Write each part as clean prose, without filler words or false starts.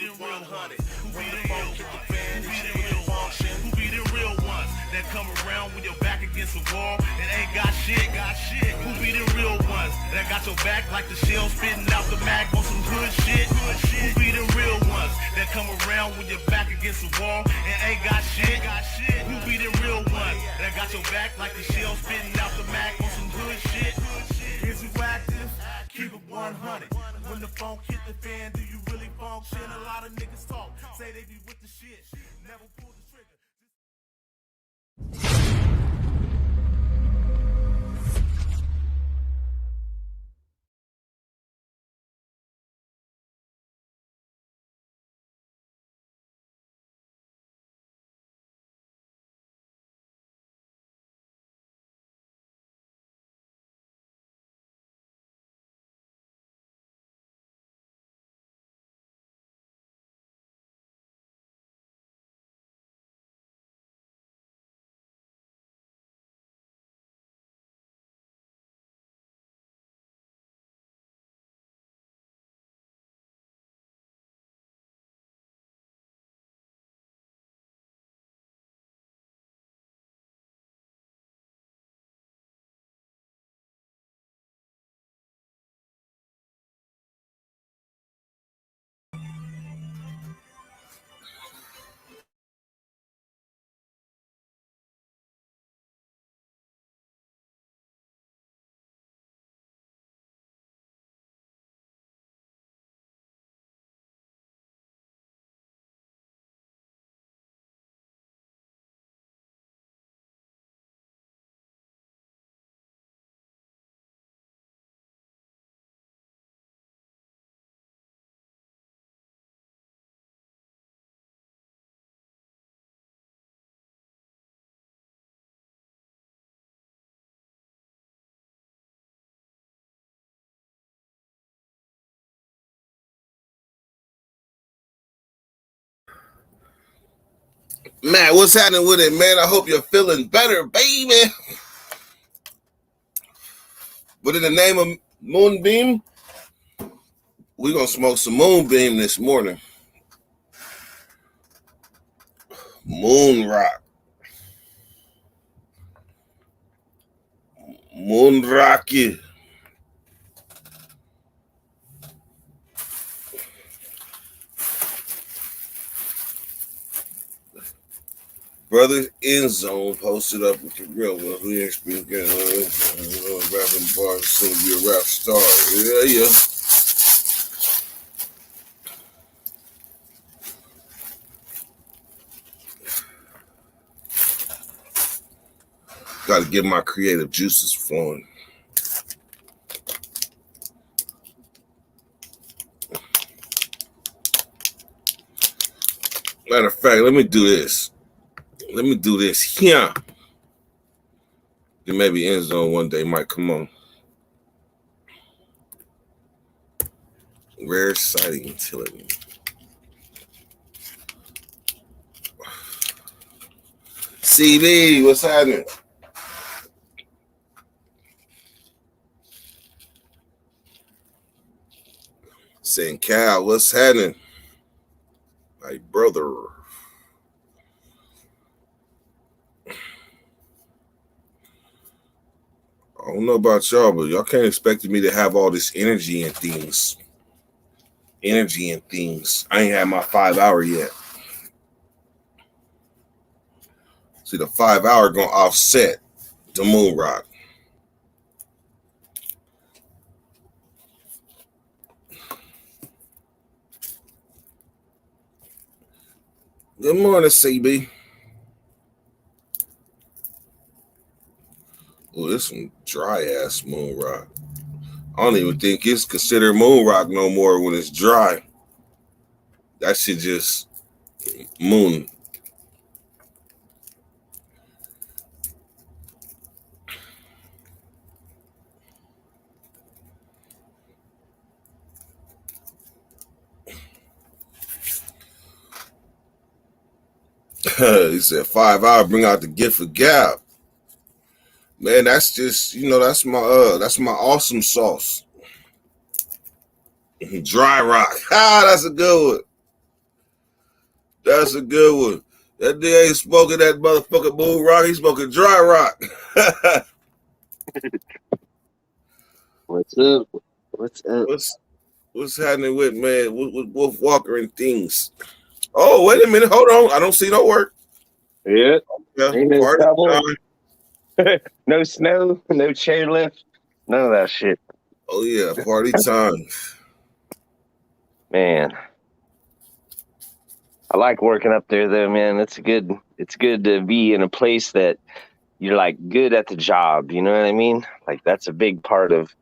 the 100? Who be the funk, hit the fan, who be the real function? Who be the real ones that come around when you're back against the wall and ain't got shit? Who be the real ones that got your back like the shell spitting out the mag on some good shit? Who be the real ones that come around when you're back against the wall and ain't got shit? Who be the real ones that got your back like the shell spitting out the mag on some good shit? Is you active? Keep it 100. When the funk hit the fan, do you really function? A lot of niggas talk, say they be with the shit. Never pull the trigger. Man, what's happening with it, man? I hope you're feeling better, baby. But in the name of Moonbeam, we're going to smoke some Moonbeam this morning. Moon Rock. Moon Rocky. Brother in zone posted up with the real one. We ain't speaking rapping bars, soon to be a rap star. Yeah. Got to get my creative juices flowing. Matter of fact, let me do this. Here. Then maybe end zone one day might come on. Rare sighting utility. CB, what's happening? Saying Cal, what's happening? My brother. I don't know about y'all, but y'all can't expect me to have all this energy and things. I ain't had my 5 hour yet. See, the 5 hour gonna offset the Moon Rock. Good morning, CB. Oh, this some dry ass Moon Rock. I don't even think it's considered Moon Rock no more when it's dry. That shit just moon. He said 5 hour bring out the gift of gab. Man, that's just, that's my awesome sauce. Dry rock. That's a good one. That's a good one. That nigga ain't smoking that motherfucking moon rock. He's smoking dry rock. What's up? What's up? What's happening with man with Wolf Walker and things? Oh, wait a minute. Hold on. I don't see no work. Yeah. Yeah, Ain't no party trouble. time. No snow, no chairlift, none of that shit. Oh yeah, party time. Man. I like working up there though, man. It's good to be in a place that you're like good at the job, you know what I mean? Like that's a big part of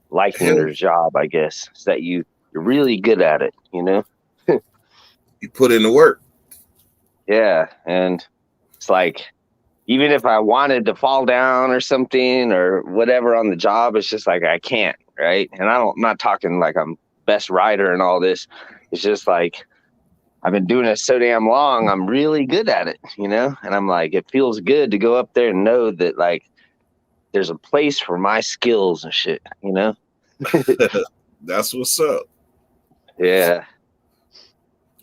liking Hell, your job, I guess, is that you're really good at it, you know? you put in the work. Yeah, and it's like even if I wanted to fall down or something or whatever on the job, it's just like I can't, right? And I'm not talking like I'm best rider and all this. It's just like I've been doing it so damn long, I'm really good at it, you know? And I'm like, it feels good to go up there and know that like there's a place for my skills and shit, you know? That's what's up. Yeah.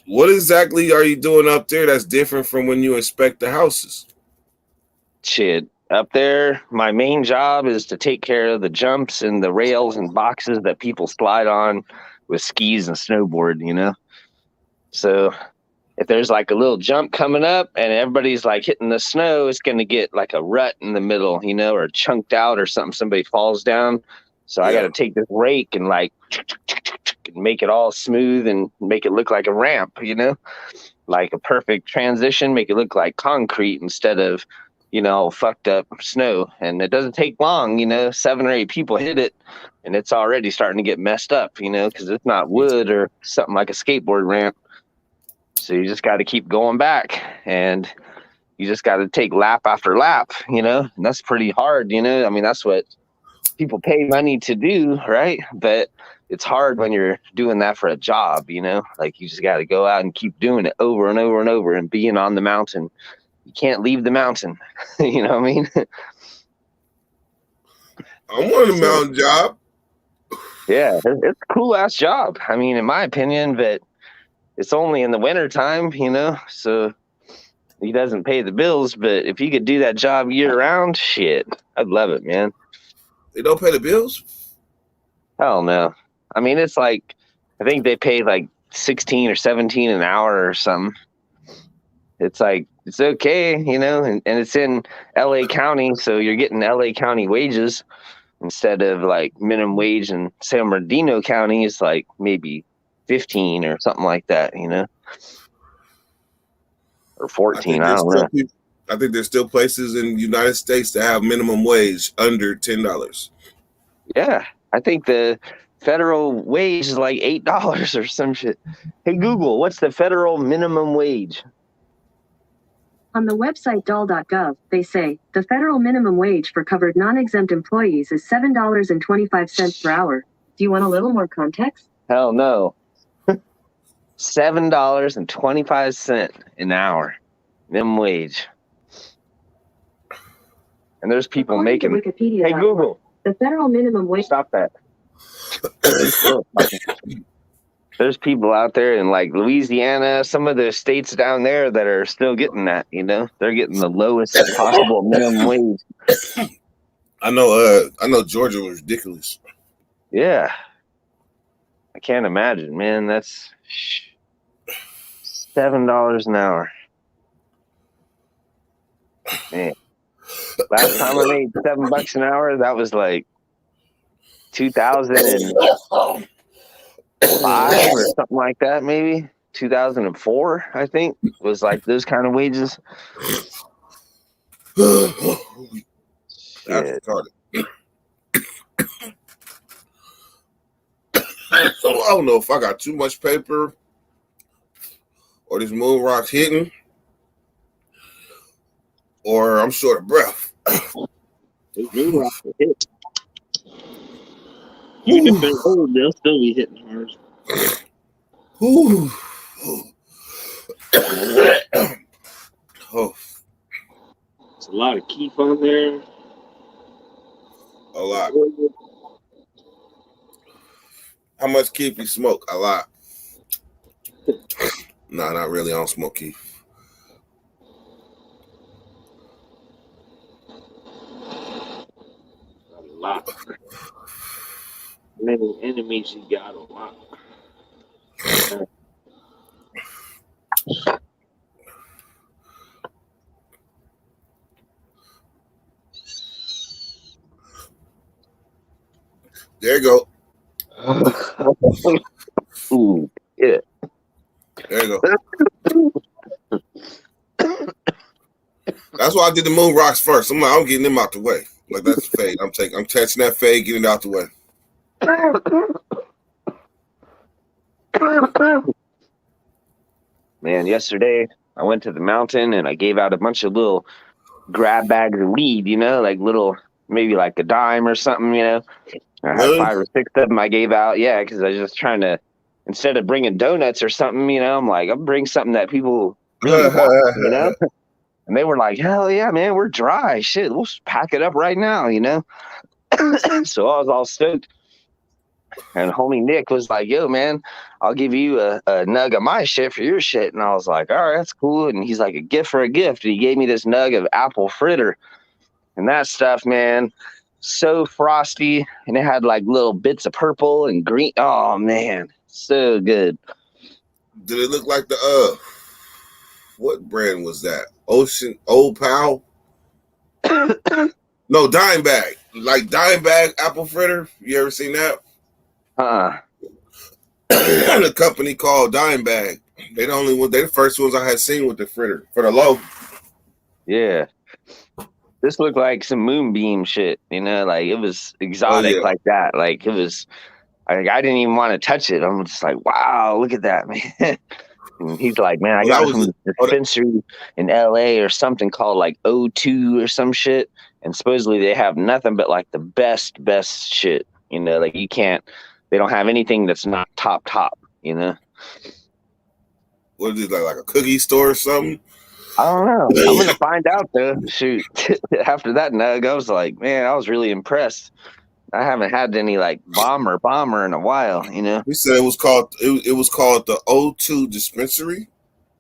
What exactly are you doing up there that's different from when you inspect the houses? Shit. Up there, my main job is to take care of the jumps and the rails and boxes that people slide on with skis and snowboard, you know? So if there's like a little jump coming up and everybody's like hitting the snow, it's going to get like a rut in the middle, you know, or chunked out or something. Somebody falls down. So I got to take this rake and like make it all smooth and make it look like a ramp, you know, like a perfect transition, make it look like concrete instead of, you know, fucked up snow. And it doesn't take long, you know, 7 or 8 people hit it and it's already starting to get messed up, you know, because it's not wood or something like a skateboard ramp. So you just got to keep going back and you just got to take lap after lap, you know, and that's pretty hard, you know. I mean, that's what people pay money to do, right? But it's hard when you're doing that for a job, you know, like you just got to go out and keep doing it over and over and over and being on the mountain. You can't leave the mountain, you know what I mean? I'm on the mountain job. Yeah, it's a cool ass job. I mean, in my opinion, but it's only in the winter time, you know, so he doesn't pay the bills. But if you could do that job year round, shit, I'd love it, man. They don't pay the bills? Hell no. I mean, it's like, I think they pay like 16 or 17 an hour or something. It's like, it's okay, you know, and it's in LA County. So you're getting LA County wages instead of like minimum wage in San Bernardino County is like maybe 15 or something like that, you know, or 14. I don't know. I think there's still places in the United States that have minimum wage under $10. Yeah, I think the federal wage is like $8 or some shit. Hey, Google, what's the federal minimum wage? On the website dol.gov, they say the federal minimum wage for covered non-exempt employees is $7.25 per hour. Do you want a little more context? Hell no. $7.25 an hour minimum wage. And there's people making. Wikipedia. Hey, Google. The federal minimum wage. Stop that. There's people out there in like Louisiana, some of the states down there that are still getting that, you know, they're getting the lowest possible minimum wage. I know Georgia was ridiculous. Yeah. I can't imagine, man. That's $7 an hour. Man. Last time I made $7 an hour, that was like 2005 or something like that, maybe 2004. I think was like those kind of wages. That's retarded. So I don't know if I got too much paper or this moon rock hitting or I'm short of breath. Moon rock will hit. Even if they're old, they'll still be hitting hard. Ooh. Oh. There's a lot of keef on there. A lot. How much keep you smoke? A lot. Nah, not really. I don't smoke Keith. A lot. Many enemies you got a lot. There you go. Ooh, yeah. There you go. That's why I did the moon rocks first. I'm getting them out the way. Like that's the fade. I'm catching that fade, getting it out the way. Man, yesterday I went to the mountain and I gave out a bunch of little grab bags of weed, like little, maybe like a dime or something, I had Really? 5 or 6 of them I gave out. Yeah, because I was just trying to, instead of bringing donuts or something, I'm like, I'm bring something that people really want, And they were like, hell yeah, man, we're dry. Shit, we'll just pack it up right now, So I was all stoked. And homie Nick was like, yo, man, I'll give you a nug of my shit for your shit. And I was like, all right, that's cool. And he's like, a gift for a gift. And he gave me this nug of apple fritter. And that stuff, man, so frosty. And it had like little bits of purple and green. Oh, man, so good. Did it look like the what brand was that? Ocean Old Pal? No, Dime Bag. Like Dime Bag apple fritter. You ever seen that? The company called Dime Bag. They the first ones I had seen with the fritter for the low. Yeah. This looked like some moonbeam shit, like it was exotic like that. Like it was, I didn't even want to touch it. I'm just like, wow, look at that, man. And he's like, man, I got it from the dispensary in LA or something called like O2 or some shit. And supposedly they have nothing but like the best shit, like they don't have anything that's not top, What is it, like a cookie store or something? I don't know. I'm going to find out though. Shoot. After that nug, I was like, man, I was really impressed. I haven't had any like bomber in a while, He said it was called the O2 dispensary.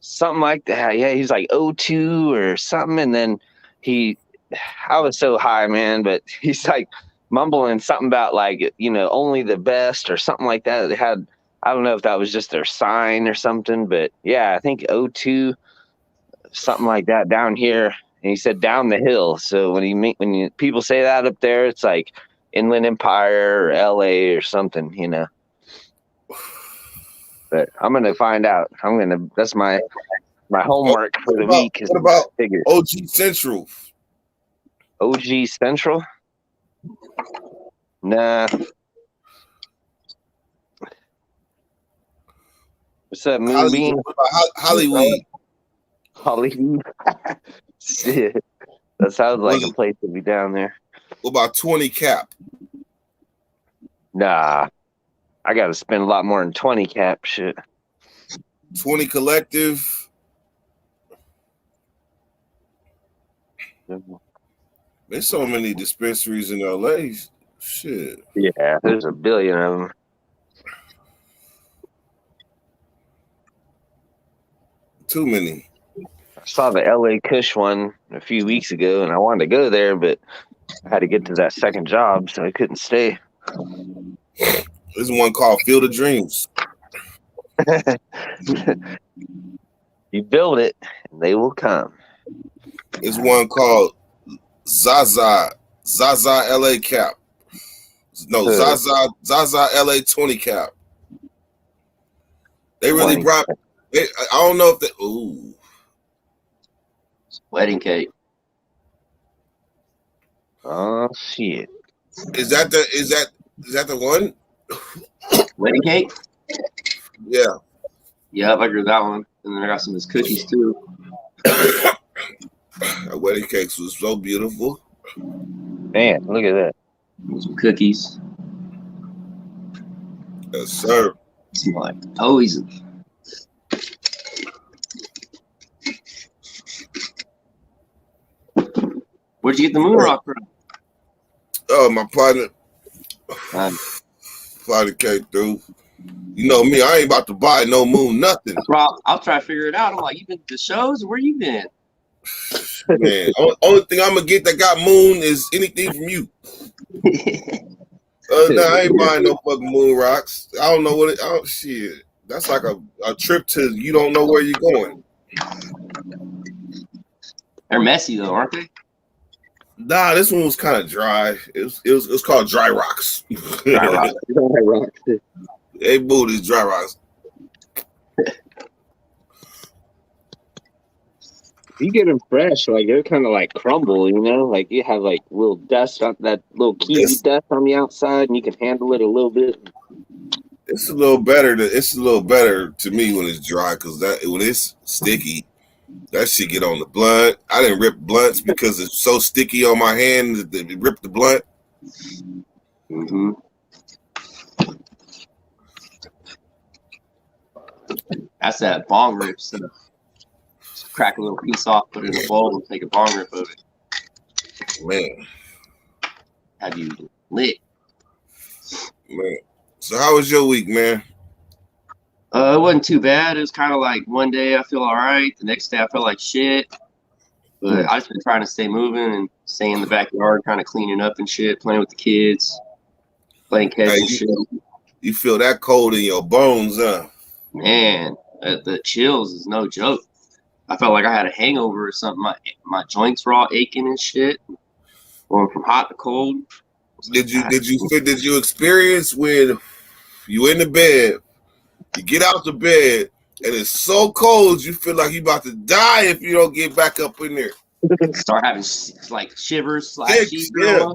Something like that. Yeah, he's like O2 or something, and then I was so high, man, but he's like mumbling something about like, only the best or something like that. They had, I don't know if that was just their sign or something, but yeah, I think O2, something like that down here. And he said down the hill. So when people say that up there, it's like Inland Empire or LA or something, But I'm gonna find out. That's my homework for the week. What about OG Central? OG Central? Nah. What's up, Moonbeam? Hollywood. Hollywood. Shit. That sounds like a place to be down there. What about 20 cap? Nah. I gotta spend a lot more than 20 cap shit. 20 collective. There's so many dispensaries in LA. Shit. Yeah, there's a billion of them. Too many. I saw the LA Kush one a few weeks ago, and I wanted to go there, but I had to get to that second job, so I couldn't stay. There's one called Field of Dreams. You build it, and they will come. There's one called Zaza LA cap. No, Zaza LA 20 cap. They really brought. I don't know if they. Ooh. Wedding cake. Oh shit! Is that the one? Wedding cake? Yeah. Yep, I grew that one. And then I got some of his cookies too. That wedding cakes was so beautiful. Man, look at that. Some cookies. Yes, sir. It's like poison. Where'd you get the moon rock from? Oh, my partner. Partner came through. You know me, I ain't about to buy no moon nothing. Bro, I'll try to figure it out. I'm like, you been to the shows? Where you been? Man, only thing I'm gonna get that got moon is anything from you. Nah, I ain't buying no fucking moon rocks. I don't know what it. Oh shit, that's like a trip to you don't know where you're going. They're messy though, aren't they? Nah, this one was kind of dry. It was called dry rocks. Dry rock. Hey, boo, these dry rocks. You get them fresh, like they're kind of like crumble, you know, like you have like little dust on that little kiwi dust on the outside, and you can handle it a little bit. It's a little better. It's a little better to me when it's dry because when it's sticky, that shit get on the blunt. I didn't rip blunts because it's so sticky on my hand that it ripped the blunt. Mm-hmm. That's that bong rip stuff. Just crack a little piece off, put it in a bowl, and take a bong rip of it. Man. Have you lit? Man. So how was your week, man? It wasn't too bad. It was kind of like one day I feel all right. The next day I felt like shit. But I just been trying to stay moving and stay in the backyard, kind of cleaning up and shit, playing with the kids, playing catch and shit. You feel that cold in your bones, huh? Man, the chills is no joke. I felt like I had a hangover or something. My joints were all aching and shit. Going from hot to cold. Did you experience when you in the bed, you get out the bed, and it's so cold you feel like you about to die if you don't get back up in there? Start having like shivers, yeah.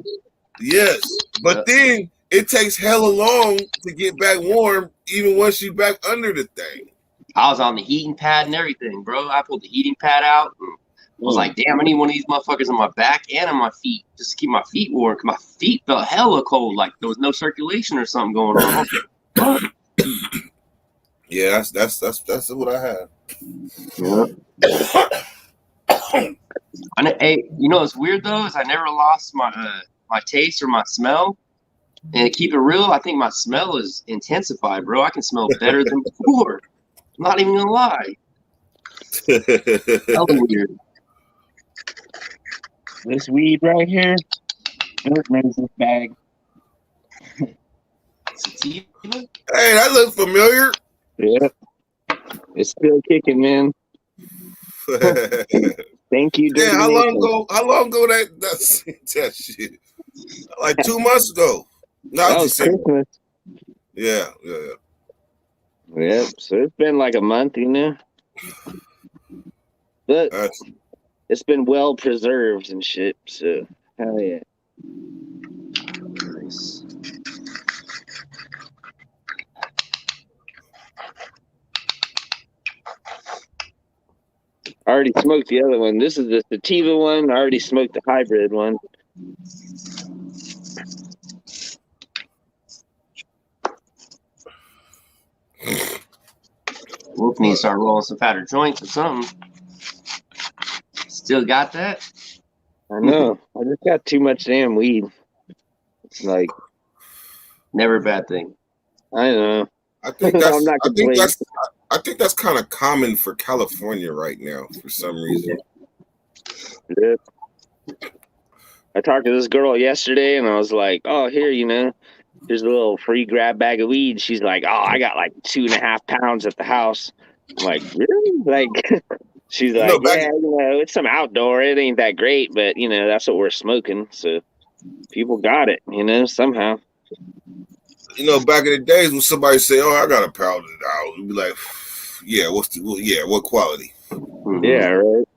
Yes, but then it takes hella long to get back warm, even once you back under the thing. I was on the heating pad and everything, bro. I pulled the heating pad out. And I was like, damn, I need one of these motherfuckers on my back and on my feet just to keep my feet warm. Cause my feet felt hella cold, like there was no circulation or something going on. Yeah, that's what I have. Yeah. Hey, you know what's weird though is I never lost my my taste or my smell. And to keep it real, I think my smell is intensified, bro. I can smell better than before. I'm not even gonna lie. Hella weird. This weed right here, Dirt knows this bag. Hey, that looks familiar. Yeah, it's still kicking, man. Thank you. Yeah, how long ago that shit? Like 2 months ago. That was Christmas. Yeah. Yep. So it's been like a month, you know. But it's been well preserved and shit. So hell yeah. Nice. I already smoked the other one. This is the sativa one. I already smoked the hybrid one. Wolf needs to start rolling some fatter joints or something. Still got that? I know. I just got too much damn weed. It's like never a bad thing. I know. I think that's kind of common for California right now for some reason. Yeah. I talked to this girl yesterday, and I was like, "Oh, here, you know, here's a little free grab bag of weed." She's like, "Oh, I got like 2.5 pounds at the house." I'm like, "Really?" Like, she's like, "Yeah, you know, it's some outdoor. It ain't that great, but you know, that's what we're smoking. So people got it, you know, somehow." You know, back in the days when somebody say, "Oh, I got a pound of it," I would be like, "Yeah, what quality?" Yeah, right.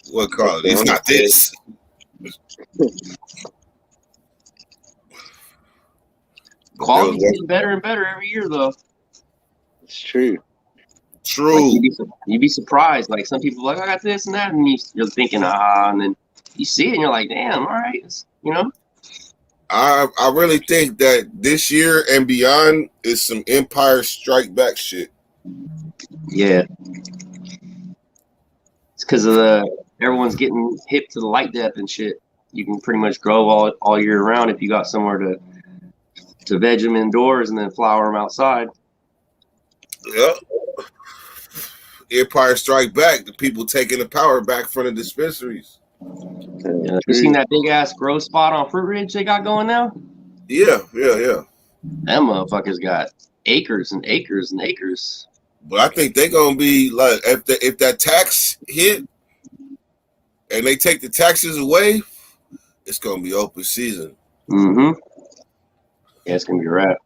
What quality? It's not this. Quality gets better and better every year, though. It's true. True. Like you'd be surprised. Like some people are like, I got this and that, and you're thinking, and then you see it and you're like, damn, all right, you know. I really think that this year and beyond is some Empire Strike Back shit. Yeah. It's because of everyone's getting hip to the light depth and shit. You can pretty much grow all year round if you got somewhere to veg them indoors and then flower them outside. Yep. Empire Strike Back. The people taking the power back from the dispensaries. You seen that big ass grow spot on Fruit Ridge they got going now? Yeah. Them motherfuckers got acres and acres and acres. But I think they're gonna be like if that tax hit and they take the taxes away, it's gonna be open season. Mm-hmm. Yeah, it's gonna be a wrap.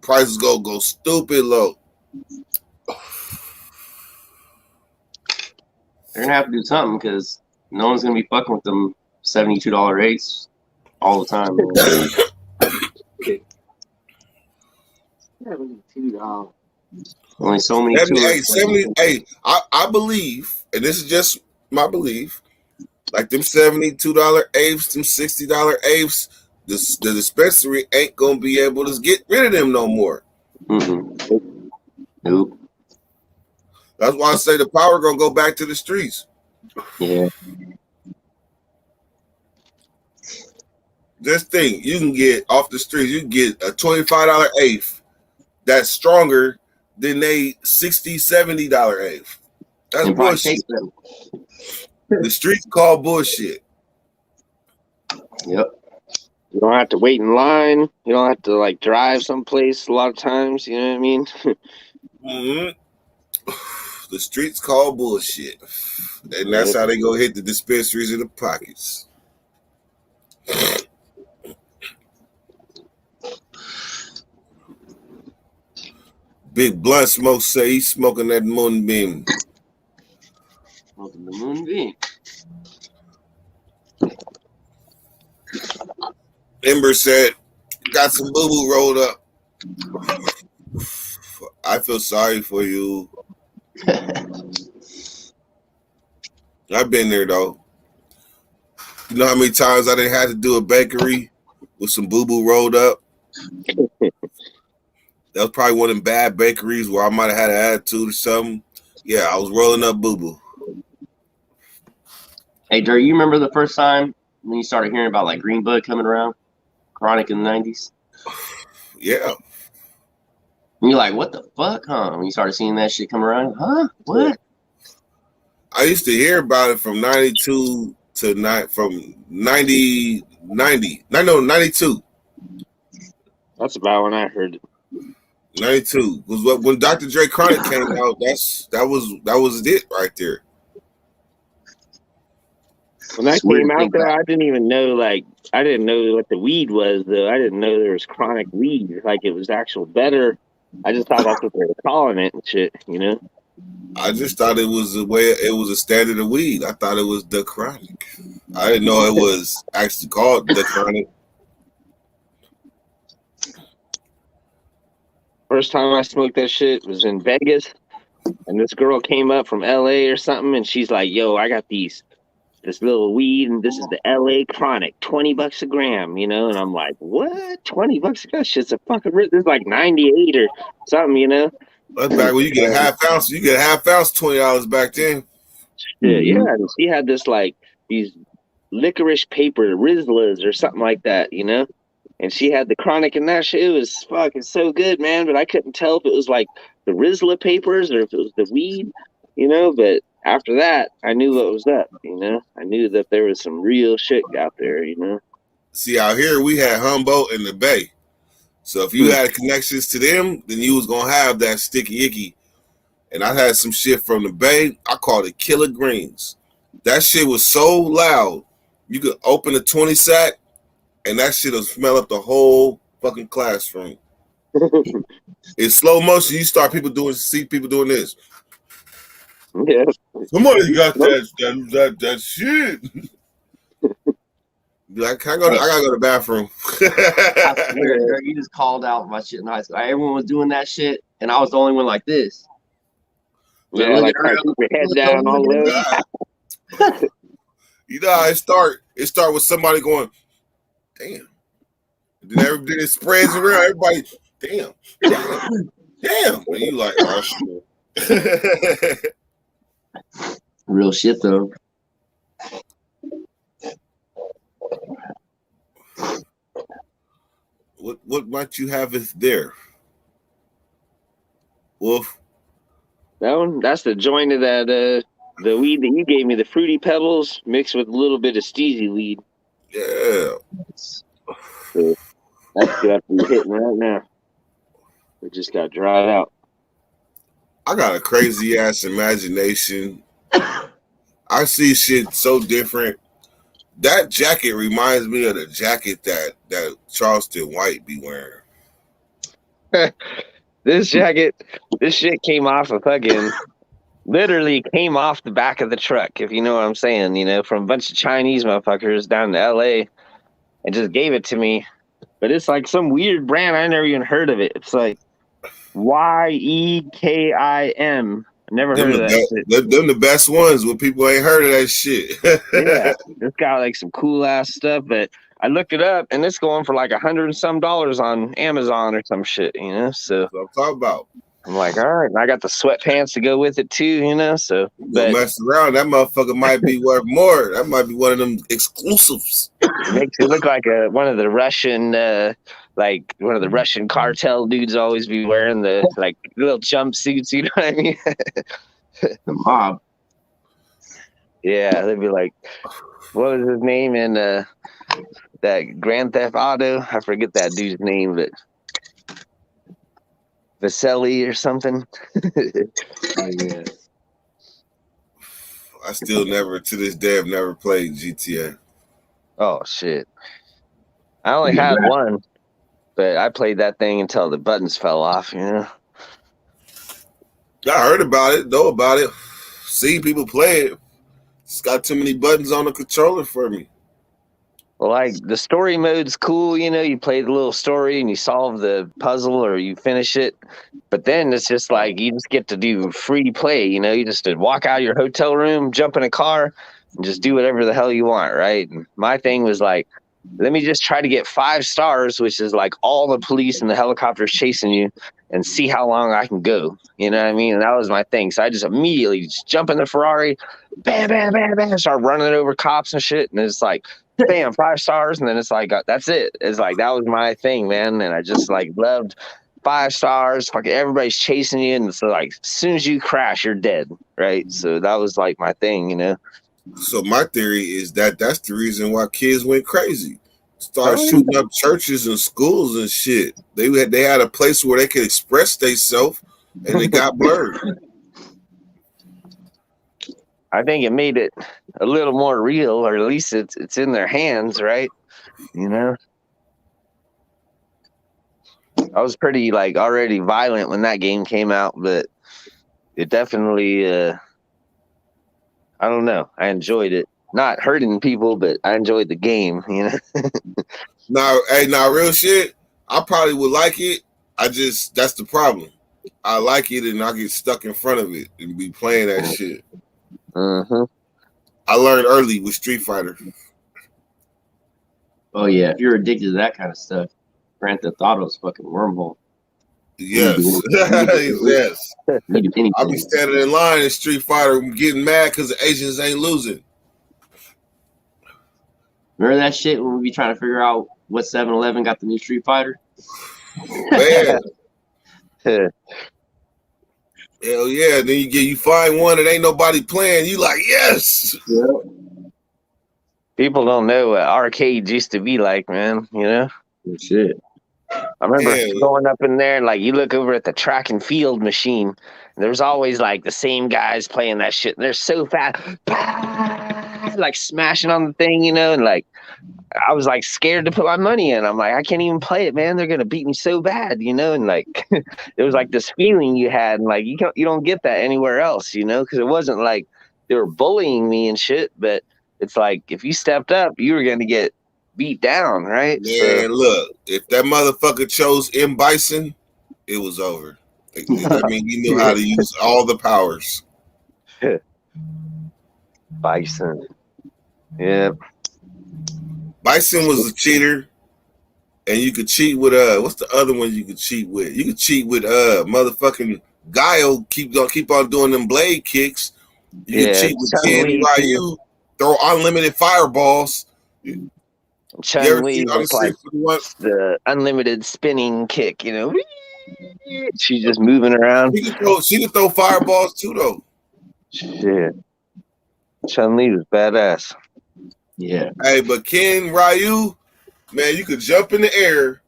Prices go stupid low. They're gonna have to do something because no one's gonna be fucking with them $72 eighths all the time. $72. Only so many. 70. Hey, I believe, and this is just my belief, like them $72 apes, them $60 apes, the dispensary ain't gonna be able to get rid of them no more. Mm-hmm. Nope. That's why I say the power gonna go back to the streets. Yeah. This thing you can get off the streets, you can get a $25 eighth that's stronger than a $60-$70 eighth. That's And probably bullshit. taste better. The streets call bullshit. Yep. You don't have to wait in line. You don't have to like drive someplace a lot of times. You know what I mean? Mm-hmm. The streets call bullshit, and that's how they go hit the dispensaries in the pockets. Big Blunt Smoke say he's smoking that moonbeam. Welcome to Moonbeam. Ember said, got some boo-boo rolled up. I feel sorry for you. I've been there though. You know how many times I didn't have to do a bakery with some boo-boo rolled up? That was probably one of them bad bakeries where I might have had an attitude or something. Yeah, I was rolling up boo-boo. Hey, Dirk, you remember the first time when you started hearing about like Green Bud coming around? Chronic in the 90s? Yeah. And you're like, what the fuck, huh? When you started seeing that shit come around, huh? What? I used to hear about it from 92 to 92. That's about when I heard it. 92 was when Dr. Dre Chronic came out. That was it right there. When that It's weird came to out, think though, back. I didn't know what the weed was, though. I didn't know there was chronic weed, like it was actual better. I just thought that's what they were calling it and shit, you know? I just thought it was a standard of weed. I thought it was the Chronic. I didn't know it was actually called the Chronic. First time I smoked that shit was in Vegas, and this girl came up from LA or something, and she's like, yo, I got this little weed, and this is the LA Chronic, $20 a gram, you know? And I'm like, what? $20 a gram? Shit's a fucking rip. This is like 98 or something, you know? That's back when you get a half ounce. You get a half ounce, $20 back then. Yeah, and she had this like these licorice paper Rizlas or something like that, you know? And she had the Chronic in that shit. It was fucking so good, man. But I couldn't tell if it was like the Rizla papers or if it was the weed, you know? But after that, I knew what was up, you know? I knew that there was some real shit out there, you know? See, out here we had Humboldt and the Bay. So if you had connections to them, then you was gonna have that sticky icky. And I had some shit from the Bay. I called it Killer Greens. That shit was so loud. You could open a 20 sack and that shit will smell up the whole fucking classroom. In slow motion, you see people doing this. Yeah. Somebody got that shit. Be like, I gotta go to the bathroom. I swear, you just called out my shit in high school. Everyone was doing that shit, and I was the only one like this. Yeah, like keep your head down all the way. You know how it start? It start with somebody going, damn. And then it spreads around. Everybody, damn. And you like, oh shit. Real shit though. What might you have is there? Wolf. That one, that's the joint of that the weed that you gave me, the Fruity Pebbles mixed with a little bit of Steezy weed. Yeah. So that's got to be hitting right now. It just got dried out. I got a crazy ass imagination. I see shit so different. That jacket reminds me of the jacket that Charleston White be wearing. This jacket, this shit came off a fucking, literally came off the back of the truck, if you know what I'm saying, you know, from a bunch of Chinese motherfuckers down to LA and just gave it to me. But it's like some weird brand. I never even heard of it. It's like YEKIM. I never heard of that shit. Them the best ones when people ain't heard of that shit. Yeah, it's got like some cool ass stuff, but I looked it up and it's going for like $100 and some on Amazon or some shit, you know. So That's what I'm talking about. I'm like, all right, and I got the sweatpants to go with it too, you know. So, Don't mess around. That motherfucker might be worth more. That might be one of them exclusives. it makes it look like one of the Russian, like one of the Russian cartel dudes always be wearing the like little jumpsuits. You know what I mean? The mob. Yeah, they'd be like, what was his name in that Grand Theft Auto? I forget that dude's name, but Vasily or something. Yeah. I still never, to this day, have never played GTA. Oh shit! I only had one, but I played that thing until the buttons fell off. You know. I heard about it, know about it, seen people play it. It's got too many buttons on the controller for me. Well, like the story mode's cool, you know, you play the little story and you solve the puzzle or you finish it. But then it's just like you just get to do free play, you know, you just walk out of your hotel room, jump in a car, and just do whatever the hell you want, right? And my thing was like, let me just try to get 5 stars, which is like all the police and the helicopters chasing you, and see how long I can go. You know what I mean? And that was my thing. So I just immediately just jump in the Ferrari, bam, bam, bam, bam, start running over cops and shit. And it's like, bam, 5 stars. And then it's like, that's it. It's like, that was my thing, man. And I just like loved 5 stars. Fucking everybody's chasing you. And so like, as soon as you crash, you're dead. Right. So that was like my thing, you know? So my theory is that that's the reason why kids went crazy. Started shooting up churches and schools and shit. They had a place where they could express themselves, and it got blurred. I think it made it a little more real, or at least it's in their hands, right? You know, I was pretty like already violent when that game came out, but it definitely, I don't know, I enjoyed it. Not hurting people, but I enjoyed the game, you know. Now, real shit. I probably would like it. That's the problem. I like it, and I get stuck in front of it and be playing that shit. Mm-hmm. I learned early with Street Fighter. Oh yeah, if you're addicted to that kind of stuff, Grand Theft Auto's fucking wormhole. Yes, yes. I'll be standing in line in Street Fighter, getting mad because the Asians ain't losing. Remember that shit when we be trying to figure out what 7-Eleven got the new Street Fighter? Man. Hell yeah. Then you find one that ain't nobody playing. You like, yes. Yeah. People don't know what arcades used to be like, man, you know? Good shit. I remember going up in there and like you look over at the track and field machine, and there's always like the same guys playing that shit. And they're so fast, like smashing on the thing, you know, and like I was like scared to put my money in. I'm like, I can't even play it, man. They're gonna beat me so bad, you know. And like it was like this feeling you had, and like you don't get that anywhere else, you know, because it wasn't like they were bullying me and shit, but it's like if you stepped up, you were gonna get beat down, right? Man, so, look, if that motherfucker chose M. Bison, it was over. I mean, he knew how to use all the powers. Bison. Yeah. Bison was a cheater, and you could cheat with what's the other one you could cheat with? You could cheat with motherfucking Guile, keep on doing them blade kicks. You could cheat with Ken Ryu, throw unlimited fireballs. Chun-Li was like the unlimited spinning kick, you know. She's just moving around. She could throw fireballs too, though. Shit. Chun-Li was badass. Yeah. Hey, but Ken Ryu, man, you could jump in the air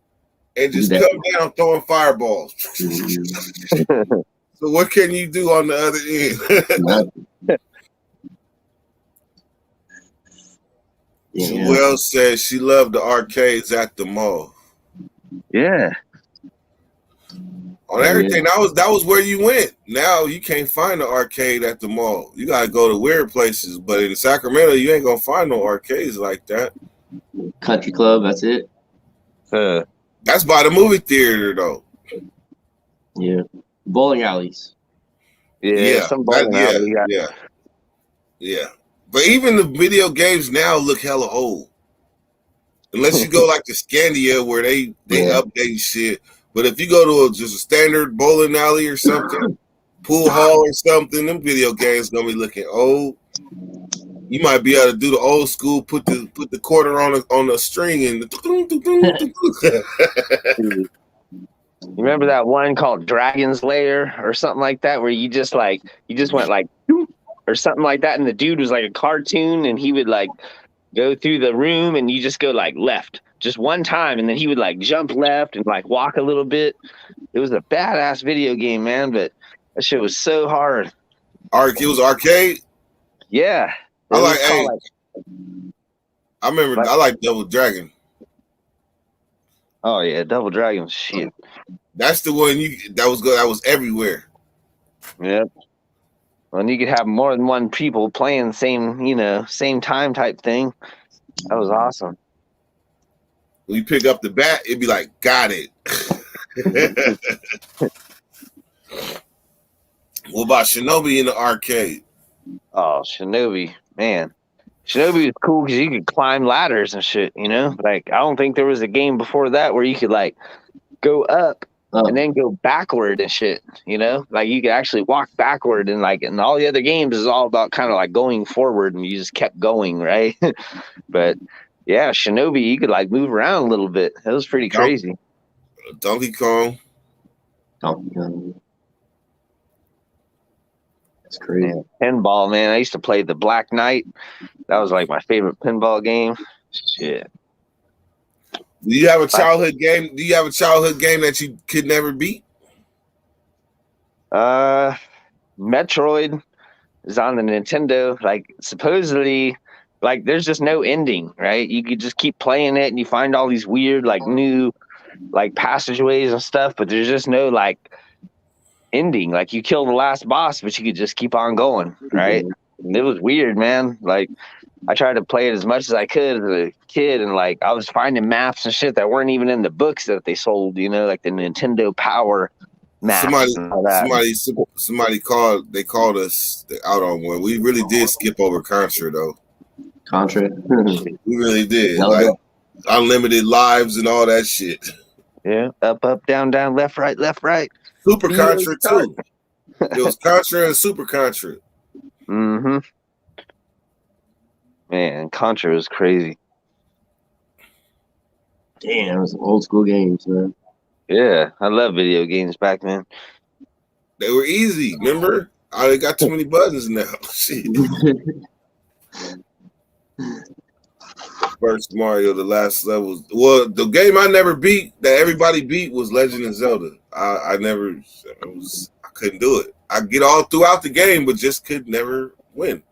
and just That- come down throwing fireballs. So what can you do on the other end? Yeah. Joelle said she loved the arcades at the mall. Yeah. On everything, that was where you went. Now you can't find the arcade at the mall. You gotta go to weird places. But in Sacramento, you ain't gonna find no arcades like that. Country club, that's it. That's by the movie theater, though. Yeah. Bowling alleys. Yeah. Some bowling alley. Yeah. But even the video games now look hella old. Unless you go like to Scandia where they update shit. But if you go to just a standard bowling alley or something, pool hall or something, them video games gonna be looking old. You might be able to do the old school, put the quarter on a string and You remember that one called Dragon's Lair or something like that, where you just went like or something like that, and the dude was like a cartoon, and he would like go through the room, and you just go like left just one time, and then he would like jump left and like walk a little bit. It was a badass video game, man, but that shit was so hard. It was arcade. Yeah. I like Double Dragon. Oh yeah, Double Dragon, shit. That's the one that was good. That was everywhere. Yep. When you could have more than one people playing same time type thing. That was awesome. When you pick up the bat, it'd be like, got it. What about Shinobi in the arcade? Oh, Shinobi, man. Shinobi was cool because you could climb ladders and shit, Like, I don't think there was a game before that where you could, like, go up and then go backward and shit, Like, you could actually walk backward, and, like, in all the other games is all about kind of, like, going forward, and you just kept going, right? But, yeah, Shinobi, you could, like, move around a little bit. It was pretty crazy. Donkey Kong. That's crazy. Man, pinball, man. I used to play the Black Knight. That was like my favorite pinball game. Shit. Do you have a childhood game? Do you have a childhood game that you could never beat? Metroid is on the Nintendo. Like, supposedly, like, there's just no ending, right? You could just keep playing it, and you find all these weird, like, new, like, passageways and stuff, but there's just no, like, ending. Like, you kill the last boss, but you could just keep on going, right? And it was weird, man. Like, I tried to play it as much as I could as a kid, and like I was finding maps and shit that weren't even in the books that they sold, like the Nintendo Power maps. Somebody called us out on one. We really did skip over Contra though. Contra. We really did. Like unlimited lives and all that shit. Yeah. Up, down, left, right. Super Contra too. It was Contra and Super Contra. Mm-hmm. Man, Contra was crazy. Damn, it was some old school games, man. Yeah, I love video games back then. They were easy, remember? I got too many buttons now. Shit. First Mario, the last levels. Well, the game I never beat that everybody beat was Legend of Zelda. I couldn't do it. I get all throughout the game, but just could never win.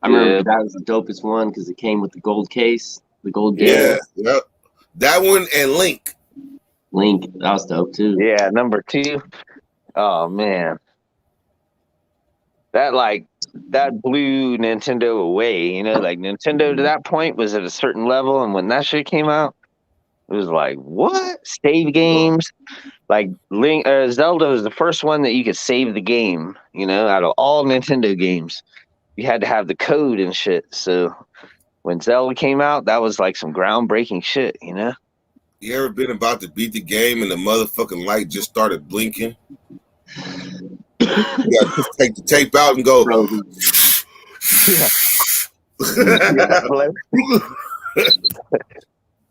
I remember that was the dopest one because it came with the gold case, the gold game. Yeah, yep. That one and Link, that was dope too. Yeah, number 2. Oh man, that blew Nintendo away. Like Nintendo to that point was at a certain level, and when that shit came out, it was like, what? Save games? Like Link, Zelda was the first one that you could save the game. Out of all Nintendo games. You had to have the code and shit. So when Zelda came out, that was like some groundbreaking shit, You ever been about to beat the game and the motherfucking light just started blinking? You got to take the tape out and go. I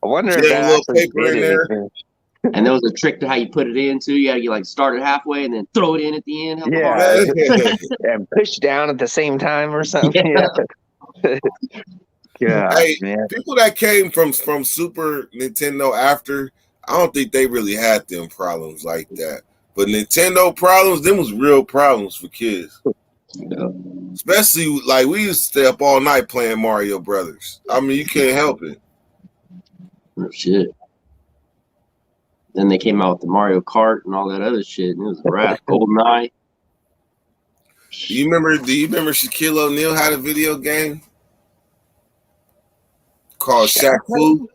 wonder if Get a that little actually paper in did there. anything. And there was a trick to how you put it in too. You had to like start it halfway and then throw it in at the end. Hella hard. Yeah. And push down at the same time or something. Yeah. Gosh, Hey, man. people that came from Super Nintendo after, I don't think they really had them problems like that. But Nintendo problems, them was real problems for kids. Especially like we used to stay up all night playing Mario Brothers. I mean, you can't help it. Oh, shit. Then they came out with the Mario Kart and all that other shit, and it was a wrap. GoldenEye. Do you remember Shaquille O'Neal had a video game called Shaq Fu?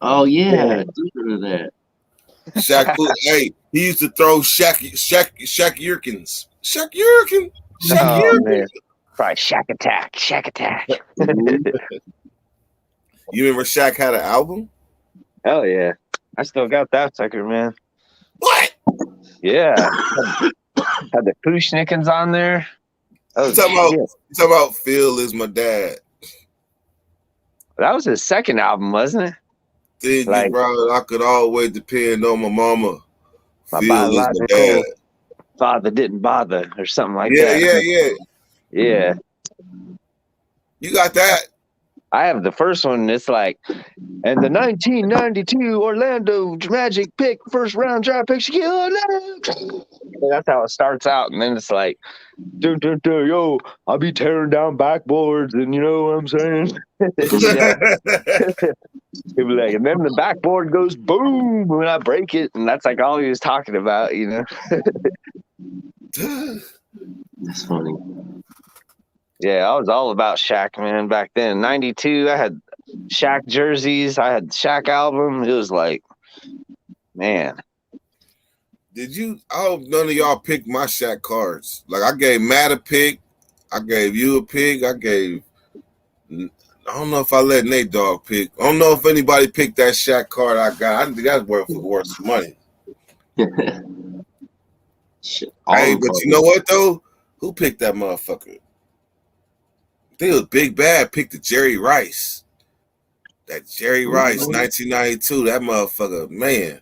Oh yeah, I do remember that. Shaq Fu. Hey, he used to throw Shaq Yerkins. Shaq Yerkin. Shaq Oh, Yerkin. man. Probably Shack Attack. Shack Attack. You remember Shaq had an album? Hell yeah. I still got that sucker, man. What? Yeah. Had the Pushnickens on there. Oh, You talking about Phil is my dad. that was his second album, wasn't it? Think Like- you bro, I could always depend on my mama. My Phil is my biological dad. father didn't bother or something like Yeah, that. yeah. Yeah. You got that? I have the first one. It's like, and the 1992 Orlando Magic pick, first round draft pick, Shaquille O'Neal. And that's how it starts out. And then it's like, yo, I'll be tearing down backboards, and you know what I'm saying? Yeah. He'll be like, and then the backboard goes boom when I break it. And that's like all he was talking about, you know? That's funny. Yeah, I was all about Shaq, man, back then. 92, I had Shaq jerseys. I had Shaq album. It was like, man. Did you? I hope none of y'all picked my Shaq cards. Like I gave Matt a pick, I gave you a pick, I don't know if I let Nate Dogg pick. I don't know if anybody picked that Shaq card I got. I think that's worth some money. Shit. Hey, but you know what though? Who picked that motherfucker? I think it was Big Bad picked the Jerry Rice. That Jerry Rice, 1992. That motherfucker, man.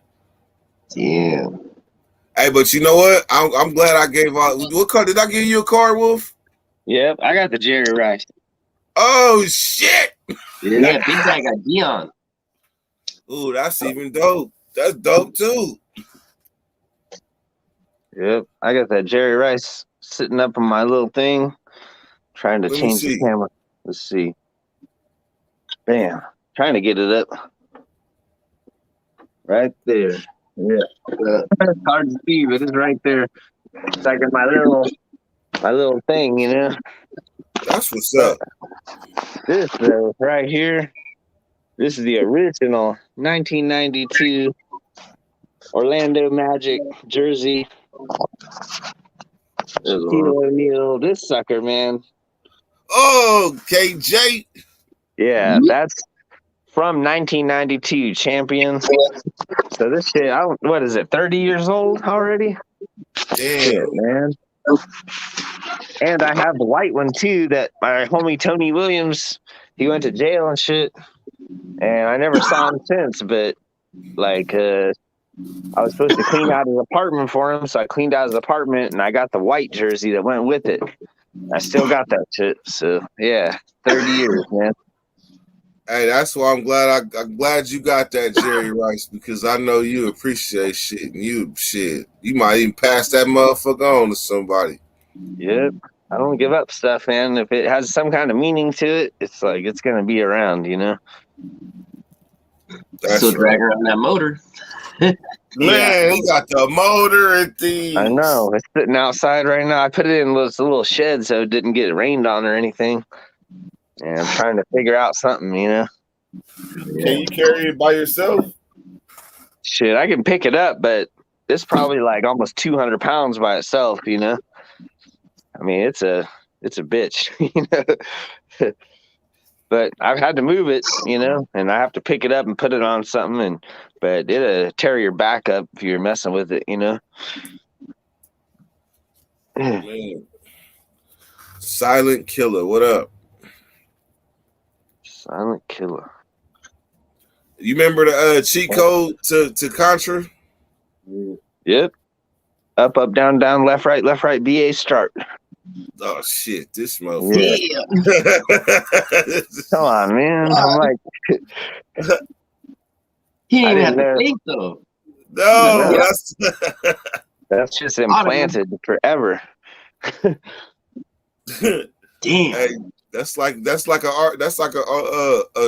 Damn. Hey, but you know what? I'm glad I gave out. What card did I give you a card, Wolf? Yep, I got the Jerry Rice. Oh shit! Yeah, Big Guy got Dion. Ooh, that's even dope. That's dope too. Yep, I got that Jerry Rice sitting up on my little thing, trying to Let me change the see. camera. Let's see. Bam. Trying to get it up. Right there. Yeah. It's hard to see, but it's right there. It's like in my little thing, you know. That's what's up. This right here. This is the original 1992 Orlando Magic jersey. Shaquille O'Neal, this sucker, man. Oh, KJ. Yeah, that's from 1992 champions. So this shit, what is it, 30 years old already? Shit, Damn. man. And I have the white one too that my homie Tony Williams, he went to jail and shit. And I never saw him since, but like I was supposed to clean out his apartment for him, so I cleaned out his apartment and I got the white jersey that went with it. I still got that shit. So yeah, 30 years, man. Hey, that's why I'm glad you got that Jerry Rice, because I know you appreciate shit, and you might even pass that motherfucker on to somebody. Yep. I don't give up stuff, man. If it has some kind of meaning to it, it's like it's gonna be around, you know. That's Still right. dragging around that motor. Man, he got the motor and things. I know. It's sitting outside right now. I put it in this little shed so it didn't get rained on or anything. And I'm trying to figure out something, you know. Can you carry it by yourself? Shit, I can pick it up, but it's probably like almost 200 pounds by itself, you know. I mean, it's a bitch, you know. But I've had to move it, you know, and I have to pick it up and put it on something, but it'll tear your back up if you're messing with it, you know. Man. Silent Killer, what up? Silent Killer. You remember the cheat code to Contra? Yep. Up, up, down, down, left, right, BA start. Oh shit, this motherfucker. Yeah. Come on, man. I'm like, He didn't I even have didn't know. to think though. No, Yeah. That's just implanted forever. Damn. Hey, that's like a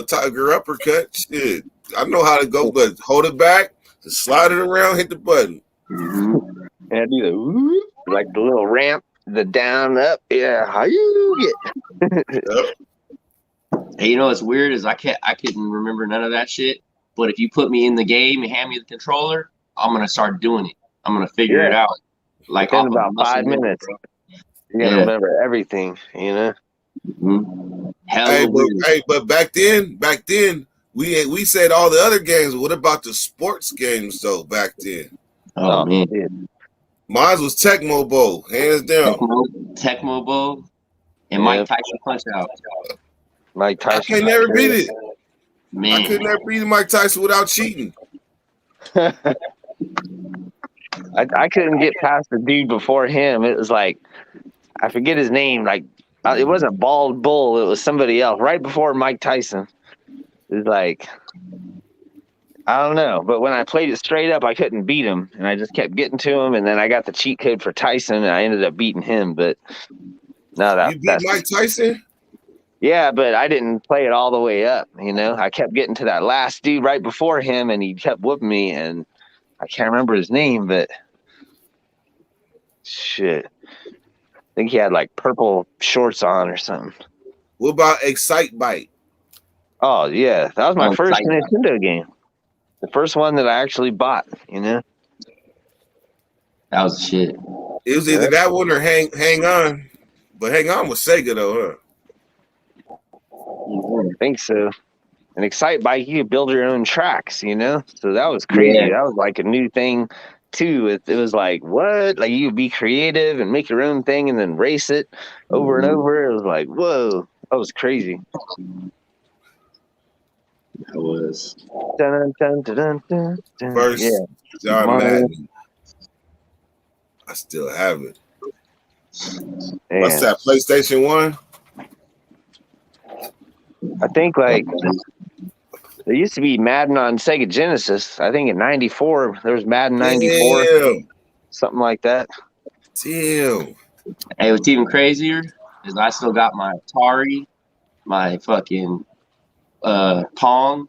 tiger uppercut. Shit, I know how to go, but hold it back, just slide it around, hit the button. Mhm. And do the whoop, like the little ramp, the down, up. Yeah, how you get? Yep. Hey, you know what's weird is I couldn't remember none of that shit. But if you put me in the game and hand me the controller, I'm gonna start doing it. I'm gonna figure it out. Like Within off about of muscle 5 memory, minutes. bro. You gotta Yeah. remember everything, you know. Mhm. Hell Hey, weird. but back then, we said all the other games. What about the sports games though? Back then, Oh man. dude. mine was Tecmo Bowl, hands down. Tecmo Bowl and Yeah. Mike Tyson Punch Out. Mike I Tyson. can never beat it. Man. I could never beat Mike Tyson without cheating. I couldn't get past the dude before him. It was like, I forget his name. Like, it wasn't Bald Bull. It was somebody else. Right before Mike Tyson. It was like, I don't know. But when I played it straight up, I couldn't beat him. And I just kept getting to him. And then I got the cheat code for Tyson, and I ended up beating him. But no, You beat Mike Tyson? yeah, but I didn't play it all the way up. You know, I kept getting to that last dude right before him, and he kept whooping me. And I can't remember his name, but shit. I think he had like purple shorts on or something. What about Excite Bite? Oh, yeah. That was my Oh, first Excite-Bite. Nintendo game. The first one that I actually bought, you know? That was the shit. It was either that one or Hang On. But Hang On was Sega though, huh? I think so. And Excite Bike, you could build your own tracks, you know? So that was crazy. Yeah. That was like a new thing, too. It was like, what? Like, you could be creative and make your own thing and then race it over and over. It was like, whoa. That was crazy. That was. Dun, dun, dun, dun, dun, dun. First Yeah. John Mario. Madden. I still have it. Man. What's that? PlayStation 1? I think, like, there used to be Madden on Sega Genesis. I think in 94, there was Madden 94, Damn. something like that. Damn. Hey, what's even crazier is I still got my Atari, my fucking Pong.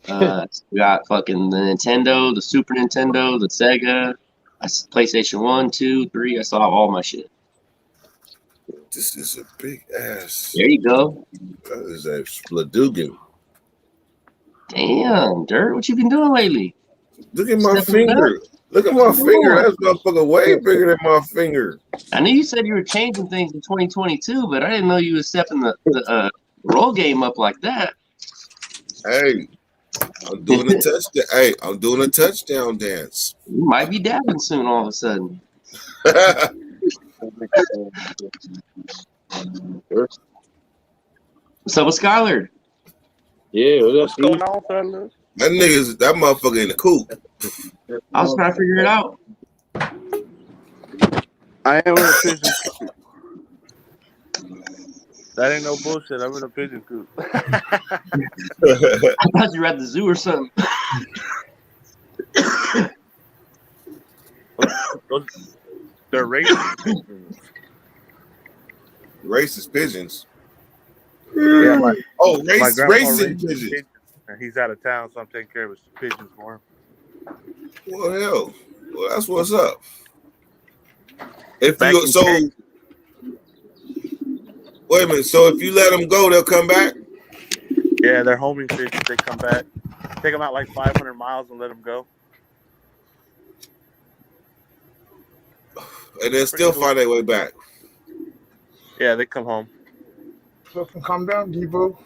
Got fucking the Nintendo, the Super Nintendo, the Sega, PlayStation 1, 2, 3. I still have all my shit. This is a big ass. There you go. That is a Spladugan. Damn, Dirt, what you been doing lately? Look at my Stepping finger. Look at my finger. That's motherfucker way bigger than my finger. I knew you said you were changing things in 2022, but I didn't know you were stepping the roll game up like that. Hey, I'm doing a touchdown. Hey, I'm doing a touchdown dance. You might be dabbing soon all of a sudden. What's up with Skylar? Yeah, What's going on, fellas? that motherfucker in the coop. I was trying to figure it out. I am in a pigeon coop. That ain't no bullshit. I'm in a pigeon coop. I thought you were at the zoo or something. They're racist. Racist pigeons. Yeah, my Racist grandpa racing raised pigeons. pigeons, and he's out of town, so I'm taking care of his pigeons for him. Well, hell. Well, that's what's up. If Back you in so, Texas. wait a minute. So if you let them go, they'll come back. Yeah, they're homing pigeons. They come back. Take them out like 500 miles and let them go. And then still find their way back. Yeah, they come home. Calm down, Devo.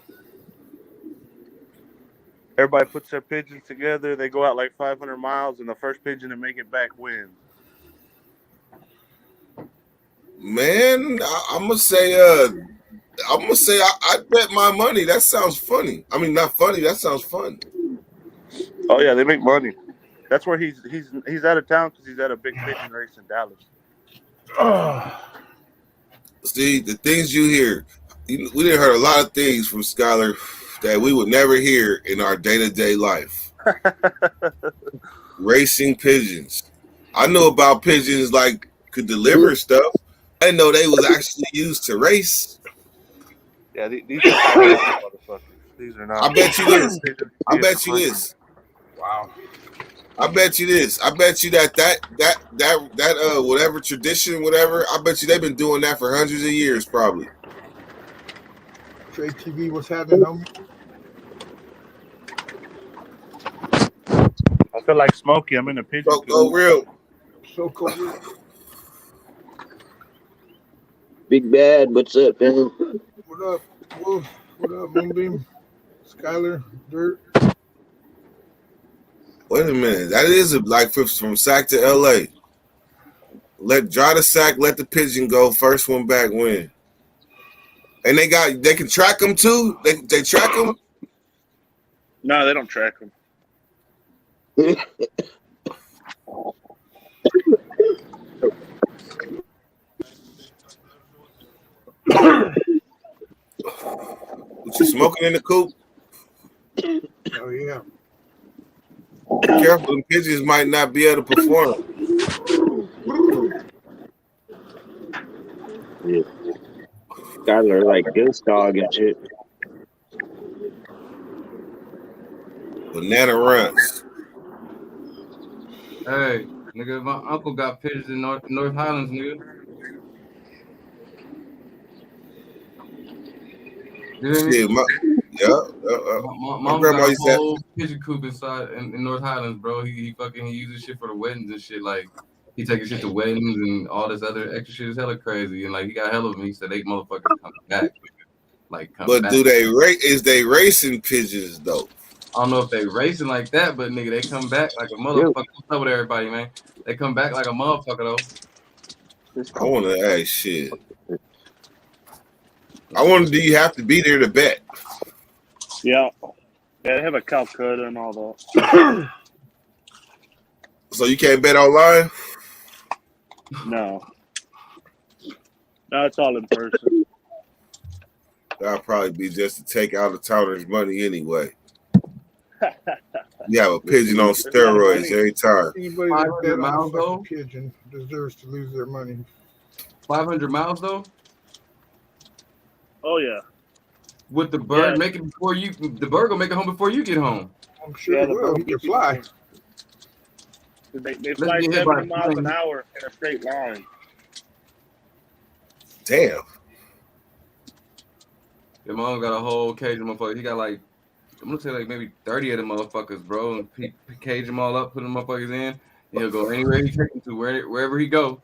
Everybody puts their pigeons together. They go out like 500 miles, and the first pigeon to make it back wins. Man, I'm gonna say, I bet my money. That sounds funny. I mean, not funny. That sounds fun. Oh yeah, they make money. That's where he's out of town because he's at a big pigeon race in Dallas. See, the things you hear, we didn't heard a lot of things from Skylar that we would never hear in our day-to-day life. Racing pigeons. I know about pigeons like could deliver stuff. I didn't know they was actually used to race. Yeah, these are motherfuckers. These are not. I bet you this. I bet you this. Wow. I bet you this. I bet you that whatever tradition, whatever. I bet you they've been doing that for hundreds of years, probably. Trade TV was having them. I feel like Smokey. I'm in a pigeon. Go real. So cool. Big Bad, what's up, man? What up, Wolf? What up, Moonbeam? Skylar, Dirt. Wait a minute. That is like from Sac to LA. Drive the sack, let the pigeon go. First one back win. And they can track them too. They track them. No, they don't track them. What you smoking in the coop? Oh yeah. Be careful, the pigeons might not be able to perform. Yeah. Skylar like ghost dog and shit. Banana runs. Hey, nigga, my uncle got pigeons in North Highlands, nigga. You hear me? Yeah, My my mom grandma got a used to. whole pigeon coop inside in North Highlands, bro. He uses shit for the weddings and shit. Like he taking shit to weddings and all this other extra shit is hella crazy. And like he got hella of them. He said they motherfuckers come back. Like come But back. do they is they racing pigeons though? I don't know if they racing like that, but nigga, they come back like a motherfucker. What's up with everybody, man? They come back like a motherfucker though. I want to ask shit. I wonder, do you have to be there to bet? Yeah. Yeah, they have a Calcutta and all that. So you can't bet online? No. No, it's all in person. That'll probably be just to take out the towners' money anyway. You have a pigeon on steroids every time. Anybody that 500 bet on a miles, though? fucking pigeon deserves to lose their money. 500 miles though. Oh yeah. With the bird Yeah. making before you, the bird gonna make it home before you get home. I'm sure Yeah, it will. He can fly. They fly get hit by 70 a miles an plane. hour in a straight line. Damn. Your mom got a whole cage of motherfuckers. He got like, I'm gonna say like maybe 30 of them motherfuckers, bro. And he cage them all up, put them motherfuckers in. And he'll go anywhere he take them to, wherever he go.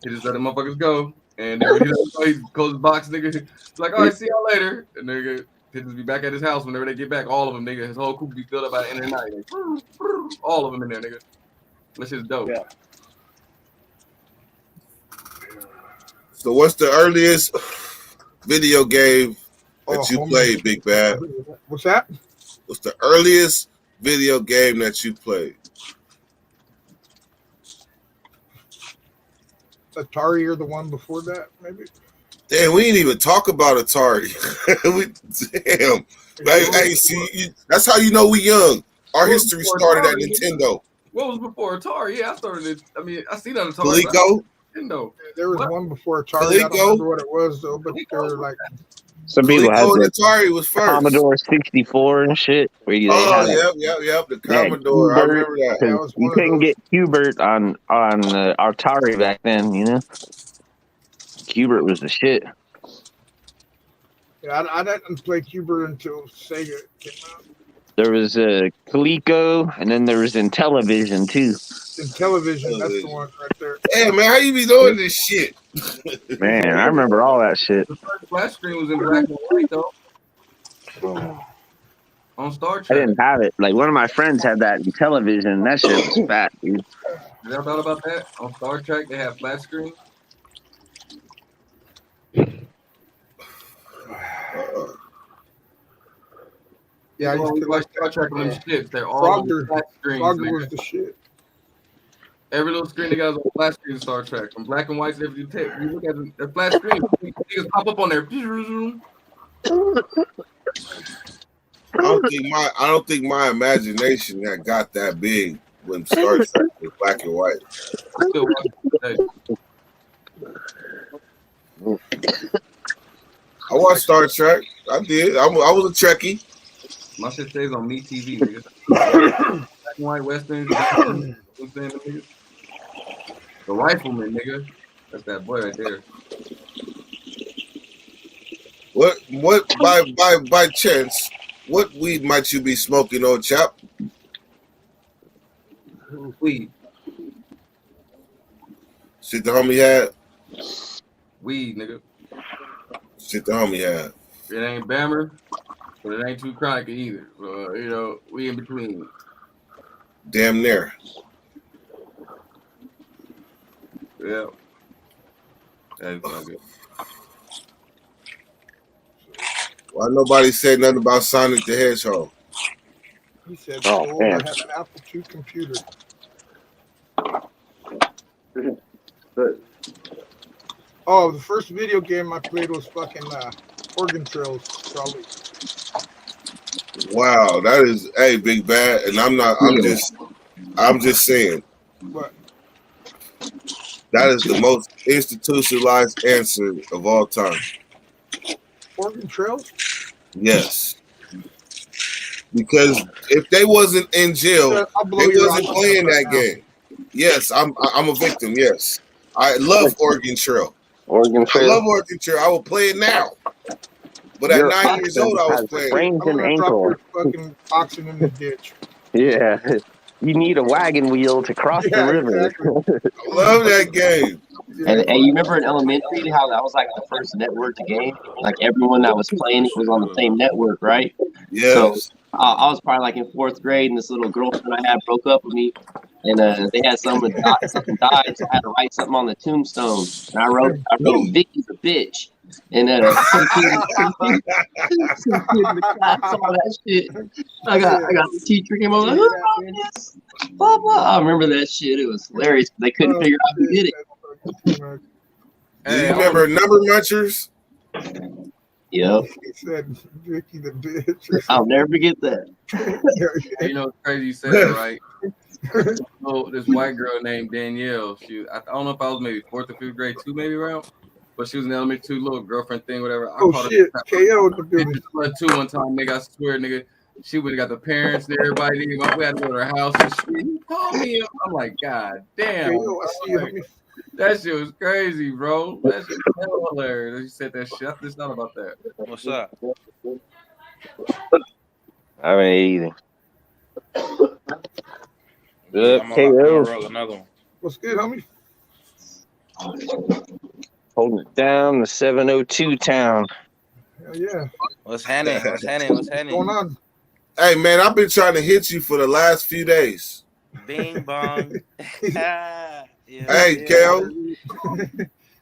He just let the motherfuckers go. And then when he doesn't go, he close the box, nigga. It's like, all right, see y'all later. And nigga, he'll just be back at his house whenever they get back. All of them, nigga. His whole coop be filled up by the end of the night. Like, all of them in there, nigga. That shit's dope. Yeah. So what's the earliest video game that you homie. played, Big Bad? What's that? What's the earliest video game that you played? Atari or the one before that, maybe? Damn, we didn't even talk about Atari. Damn. Hey, see, that's how you know we young. Our history started at Nintendo. What was before Atari? Yeah, I started it. I mean, I seen that Atari. Coleco? Nintendo. There was What? one before Atari. I don't Coleco? remember what it was though, but they were like, Some people have Coleco and the Atari was first. Commodore 64 and shit. Where you Oh, had yep. The Yeah, Commodore. I Hubert. remember that. that was you one of couldn't those. get Hubert on Atari back then, you know. Hubert was the shit. Yeah, I didn't play Cuber until Sega came out. There was Coleco, and then there was Intellivision too. In television, that's the one right there. Hey, man, how you be doing this shit? Man, I remember all that shit. The first flash screen was in black and white though. On Star I Trek. didn't have it. Like one of my friends had that in television. That shit was fat, dude. You ever thought about that? On Star Trek, they have flat screen. Yeah, I used to watch like Star Trek on them that. shits. They're all on Frogger. flat screens. Frogger Nigga. was the shit. Every little screen they got is on flat screen Star Trek. From black and white, if you look at the flat screen, niggas pop up on there. I don't think my imagination had got that big when Star Trek was black and white. I still watch it today. I watched Star Trek. I did. I was a Trekkie. My shit stays on MeTV, nigga. Black and white westerns. You know what I'm saying, nigga? The Rifleman, nigga. That's that boy right there. What by chance, what weed might you be smoking, old chap? Weed. Shit the homie had? Weed, nigga. Shit the homie had. It ain't Bammer, but it ain't too chronic either. So, you know, we in between. Damn near. Yeah. That's not good. Why nobody said nothing about Sonic the Hedgehog? He said, Oh, "Oh, man. I have an Apple II computer." Oh, the first video game I played was fucking Oregon Trails, probably. Wow, that is big bad, and I'm just saying But that is the most institutionalized answer of all time. Oregon Trails? Yes. Because if they wasn't in jail, I'll blow they your wasn't eyes playing out that right now. game. Yes, I'm a victim. Yes, I love Oregon Trail. Oregon I Trail. love Oregon Trail. I will play it now. But at Your 9 years old, I was oxen playing it. sprains I'm an gonna drop ankle. your fucking oxen in the ditch. Yeah. You need a wagon wheel to cross Yeah, the river. exactly. I love that game. And you remember in elementary how that was like the first network game? Like everyone that was playing it was on the same network, right? Yes. I was probably like in 4th grade, and this little girlfriend I had broke up with me, and they had something died, so I had to write something on the tombstone, and I wrote Vicky's a bitch, and some kid in the class saw that shit. I got the teacher came over like, who wrote this? Blah blah. I remember that shit. It was hilarious. They couldn't figure out who did it. Do you remember Number Munchers? Yep, He said, "Vicky the bitch." I'll never forget that. You know, it's crazy you said that, right? So this white girl named Danielle. I don't know if I was maybe 4th or 5th grade, 2 maybe around, but she was in elementary 2, little girlfriend thing, whatever. I Oh called shit, her KO in the building. 2 one time, nigga. I swear, nigga. She would have got the parents and everybody. Nigga, we had to go to her house and shit. He called me. I'm like, God damn. KO, I see you. Let me- That shit was crazy, bro. That shit was hella hilarious. You said that shit. I just thought about that. What's up? I haven't ate either. I'm Good gonna KO. roll another one. What's good, homie? Holding it down the 702 town. Hell yeah. What's happening? What's happening? What's What's going happening? on? Hey man, I've been trying to hit you for the last few days. Bing bong. Yeah, Hey, yeah. Kel,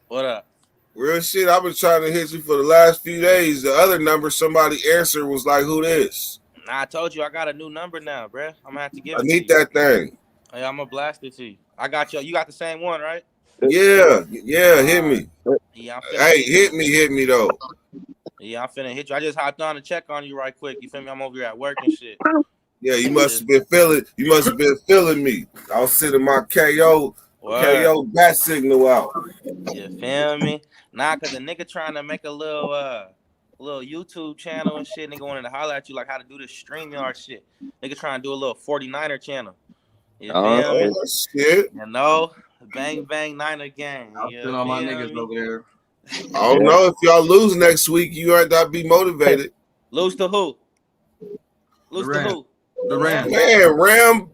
What up? real shit. I've been trying to hit you for the last few days. The other number somebody answered was like, "Who this?" Nah, I told you I got a new number now, bruh. I'm gonna have to give I it need to you. that thing. Hey, I'm gonna blast it to you. I got you. You got the same one, right? Yeah, hit me. Yeah, I'm finna Hey, hit me though. Yeah, I'm finna hit you. I just hopped on to check on you right quick. You feel me? I'm over here at work and shit. Yeah, you must have been feeling me. I was sending my KO Word. bat signal out. You feel me? Nah, cause the nigga trying to make a little YouTube channel and shit. Nigga wanted to holler at you like how to do this StreamYard shit. Nigga trying to do a little 49er channel. You feel me? Oh shit. You know, bang bang Niner gang. I'll You send all my feel niggas me? over there. I don't know if y'all lose next week. You ain't got to be motivated. Lose to who? Lose The to Rams. who? The Rams. Man, Ram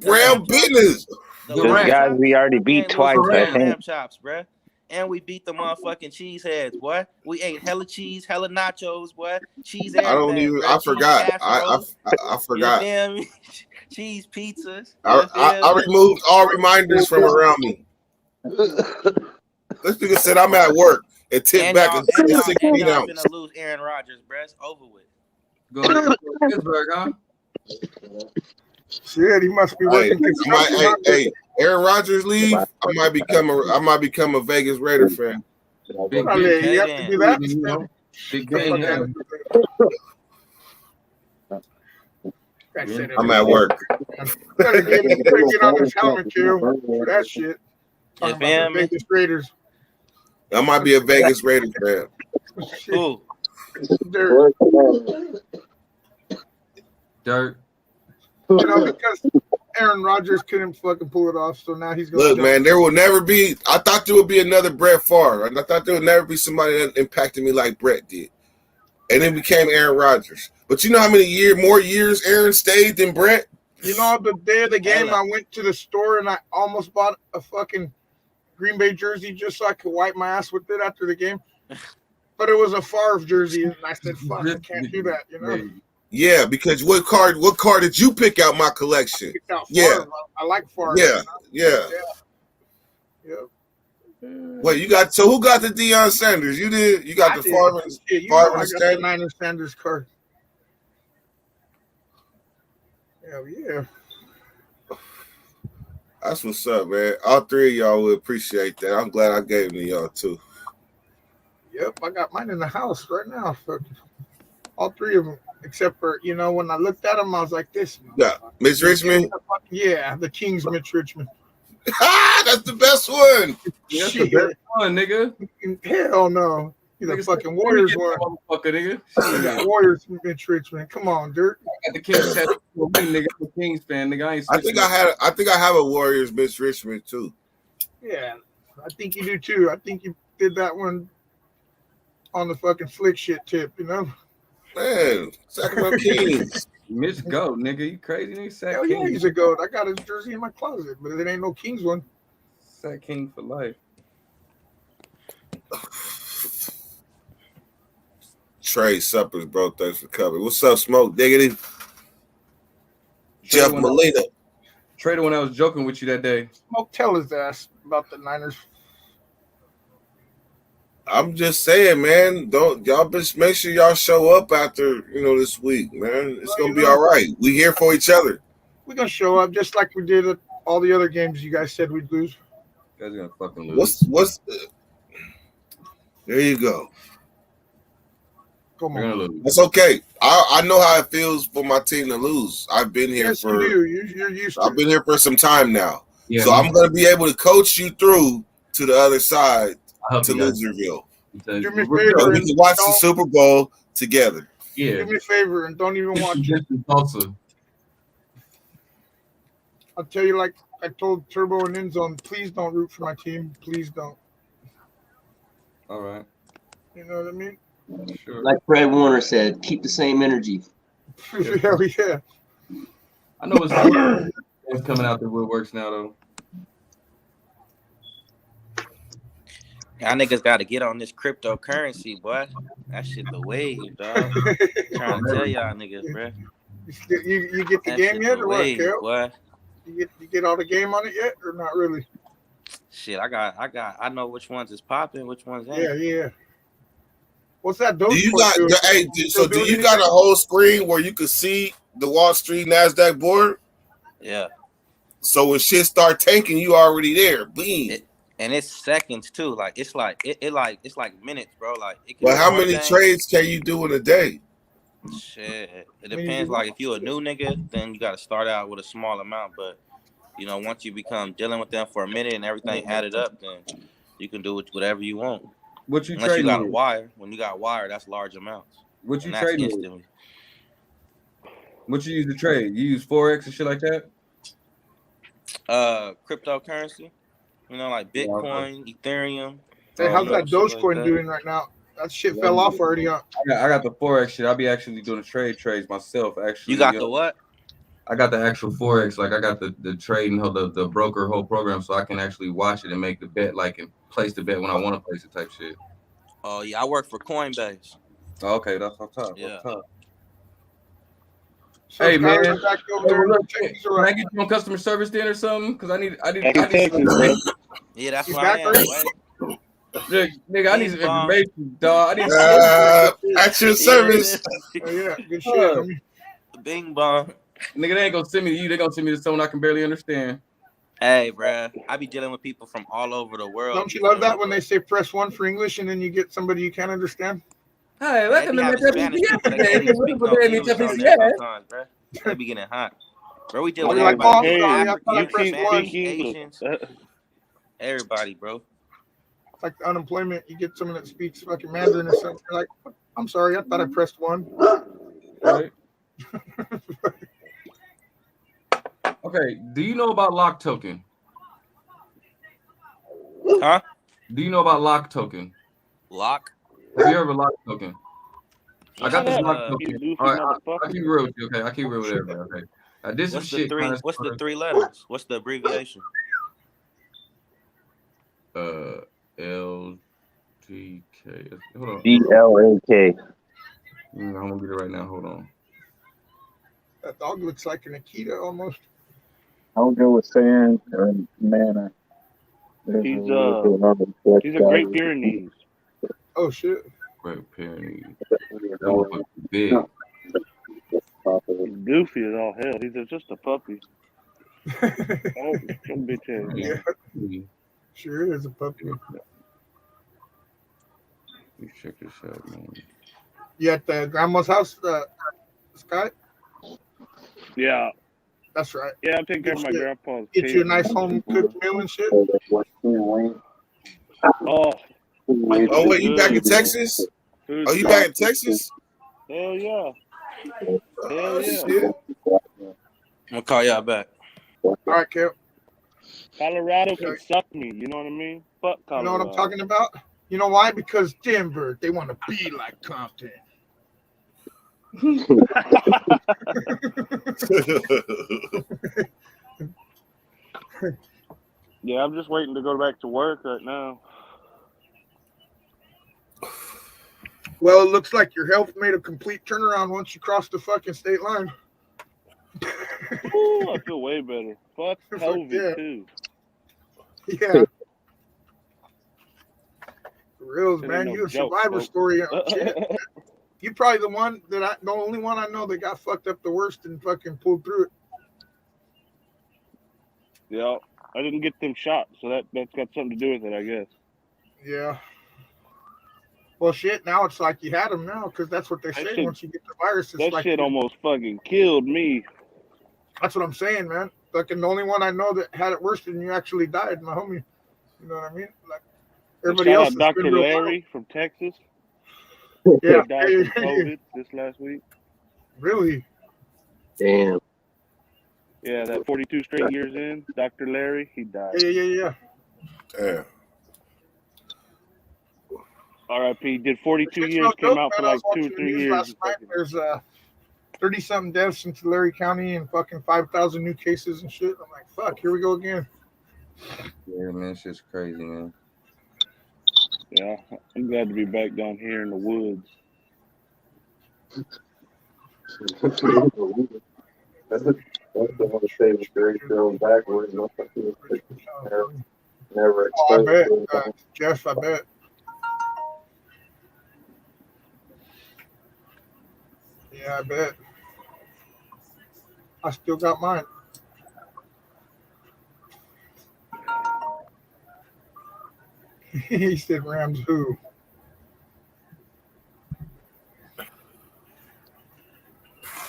business. The The Those Rams. guys we already We beat ain't lose twice, to I Rams. think. lamb chops, bruh. And we beat the motherfucking cheese heads, boy. We ate hella cheese, hella nachos, boy. Cheese I don't everything, even. bruh. I Cheese forgot. casseroles. I forgot. You feel me? Cheese pizzas. You I feel me? removed all reminders from around me. This nigga said I'm at work and tip And back y'all, and 6 feet y'all out. finna lose Aaron Rodgers, bruh. It's over with. Go to Pittsburgh, huh? Shit, he must be Hey, working construction. hey, Aaron Rodgers leave. I might become a Vegas Raider fan. Big I mean, game. you have to do that. You know, big Fuck game. that. That shit I'm at work. Better get on this helmet, Q. For that shit. You Talking about feel the me? Vegas Raiders. I might be a Vegas Raiders fan. Shit, Ooh, they're- Dirt. you know, because Aaron Rodgers couldn't fucking pull it off, so now he's going Look, man, there will never be. I thought there would be another Brett Favre. I thought there would never be somebody that impacted me like Brett did. And it became Aaron Rodgers. But you know how many more years Aaron stayed than Brett? You know, the day of the game, I went to the store and I almost bought a fucking Green Bay jersey just so I could wipe my ass with it after the game. But it was a Favre jersey, and I said, fuck, I can't do that, you know? Yeah, because what card did you pick out my collection? Picked out Yeah. Favre. I like Favre. Yeah. Wait, so who got the Deion Sanders? You did. You got the Favre and I got the Niners Sanders card. Hell yeah. That's what's up, man. All three of y'all would appreciate that. I'm glad I gave them to y'all too. Yep, I got mine in the house right now. Fuck. All three of them, except for, you know, when I looked at them, I was like, this. Yeah, Mitch Richmond. Yeah, the Kings, Mitch Richmond. That's the best one. That's the best one, nigga. Hell no. He's a fucking Warriors one. Motherfucker, nigga. You got Warriors, Mitch Richmond. Come on, Dirt. I got the Kings tattoo for me, nigga. I'm a Kings fan, nigga. I think I have a Warriors Mitch Richmond too. Yeah, I think you do too. I think you did that one on the fucking slick shit tip, you know? Man, Sacramento Kings. Mitch Goat, nigga. You crazy, nigga? Sack Hell King. yeah, he's a goat. I got his jersey in my closet, but it ain't no Kings one. Sack King for life. Trey Suppers, bro. Thanks for coming. What's up, Smoke Diggity? Jeff Molina. Trader, when I was joking with you that day. Smoke, tell his ass about the Niners. I'm just saying, man. Don't y'all just make sure y'all show up after this week, man. It's gonna be all right. We here for each other. We're gonna show up just like we did at all the other games you guys said we'd lose. You guys are gonna fucking lose. There you go. Come on. That's okay. I know how it feels for my team to lose. I've been here Yes, you do. You're used to I've been here for some time now. Yeah, so I'm gonna be able to coach you through to the other side to Loserville. Do me a So favor. we can watch the Super Bowl together. Yeah. Do me a favor and don't even watch it. I'll tell you, like I told Turbo and Endzone, please don't root for my team. Please don't. All right. You know what I mean? Sure. Like Fred Warner said, keep the same energy. Hell yeah. I know it's coming out the woodworks now, though. y'all niggas got to get on this cryptocurrency, boy. That shit the wave, dog. Trying to tell y'all niggas, bro. You get the That game shit yet the or what, wave, Kel? boy. You get all the game on it yet or not really? Shit, I know which ones is popping, which ones ain't. Yeah. What's that? Do you got do you got a whole screen where you can see the Wall Street NASDAQ board? Yeah. So when shit start tanking, you already there. Boom. And it's seconds too. Like it's like it's like minutes, bro. Like it can But be how one many thing. trades can you do in a day? Shit, it depends. Like if you're a new nigga, then you got to start out with a small amount. But once you become dealing with them for a minute and everything added up, then you can do whatever you want. What you Unless you trading got a with? wire. When you got wire, that's large amounts. What you And that's trading with? instantly. What you use to trade? You use Forex and shit like that? Cryptocurrency. Like Bitcoin, Ethereum. Hey, how's that shit like Dogecoin that. doing right now? That shit fell off already. I got the Forex shit. I'll be actually doing the trades myself. Actually, You got the what? I got the actual Forex. Like I got the trading, the broker whole program, so I can actually watch it and make the bet, like and place the bet when I want to place it, type shit. Oh yeah, I work for Coinbase. Oh, okay, that's on top. Yeah. Hey man, back over there. can I get you on customer service then or something? Because I need Yeah, that's You why I back am. already? Wait. Nigga, I need some information, dog. I need At your service. Oh, yeah, good shit. Bing bong. Nigga, they ain't gonna send me to you. They gonna send me to someone I can barely understand. Hey, bruh, I be dealing with people from all over the world. Don't you love that when they say press 1 for English and then you get somebody you can't understand? Hey, They be having Spanish people that can't even speak no English on there sometimes, bruh. They be getting hot. Bro, we deal with Like, everybody. oh, I'm sorry, I thought I Africans, pressed Spanish, 1. Asians, everybody, bro. It's like the unemployment. You get someone that speaks fucking Mandarin or something. You're like, I'm sorry, I thought I pressed 1. Right? Okay, do you know about lock token? Huh? Do you know about lock token? Lock? Have you heard of lock token? I got this Shut lock up. token. All right, I'll keep real with you, okay? I'll keep real with everybody, okay? I did some What's the shit. three? What's the 3 letters? What's the abbreviation? LTK. Hold on. DLAK. I'm gonna get it right now. Hold on. That dog looks like an Akita almost. I'll go with Sand and Mana. He's a Great Pyrenees. Oh shit. Great Pyrenees. That was big. He's goofy as all hell. He's just a puppy. Oh, some bitch ass. Yeah. Sure is a puppy. Let me check this out, man. You at the grandma's house, Scott? Yeah. That's right. Yeah, I'm taking care of my grandpa's. Get you a nice home cooked meal and shit. Oh. Oh wait, you back in Texas? Oh, you back in Texas? Hell yeah. Oh, Hell yeah. shit. I'm gonna call y'all back. All right, Kev. Colorado can suck me. You know what I mean? Fuck Colorado. You know what I'm talking about? You know why? Because Denver, they want to be like Compton. Yeah, I'm just waiting to go back to work right now. Well, it looks like your health made a complete turnaround once you crossed the fucking state line. Ooh, I feel way better. Fuck Fuck COVID yeah. too. Yeah. For reals, It man. ain't no You a joke, survivor folks. story. Shit. You probably the only one I know that got fucked up the worst and fucking pulled through it. Yeah, I didn't get them shots, so that's got something to do with it, I guess. Yeah. Well, shit. Now it's like you had them now because that's what they That say. shit- Once you get the virus, it's That like shit almost fucking killed me. That's what I'm saying, man. Fucking the only one I know that had it worse than you actually died, my homie. You know what I mean? Like everybody Shout else. out has Dr. been real Larry from Texas. Yeah. He died from COVID this last week. Really? Damn. Yeah, that 42 straight years in, Dr. Larry, he died. Yeah. Damn. R.I.P. Did 42 It's years, no came joke, out for man. I like was 2 or watching the 3 news years. last night. There's 30-something deaths in Tulare County and fucking 5,000 new cases and shit. I'm like, fuck, here we go again. Yeah, man, it's just crazy, man. Yeah, I'm glad to be back down here in the woods. That's the one to say was great going backwards. Never Oh, I bet. exposed. Jeff, I bet. Yeah, I bet. I still got mine. He said Rams who?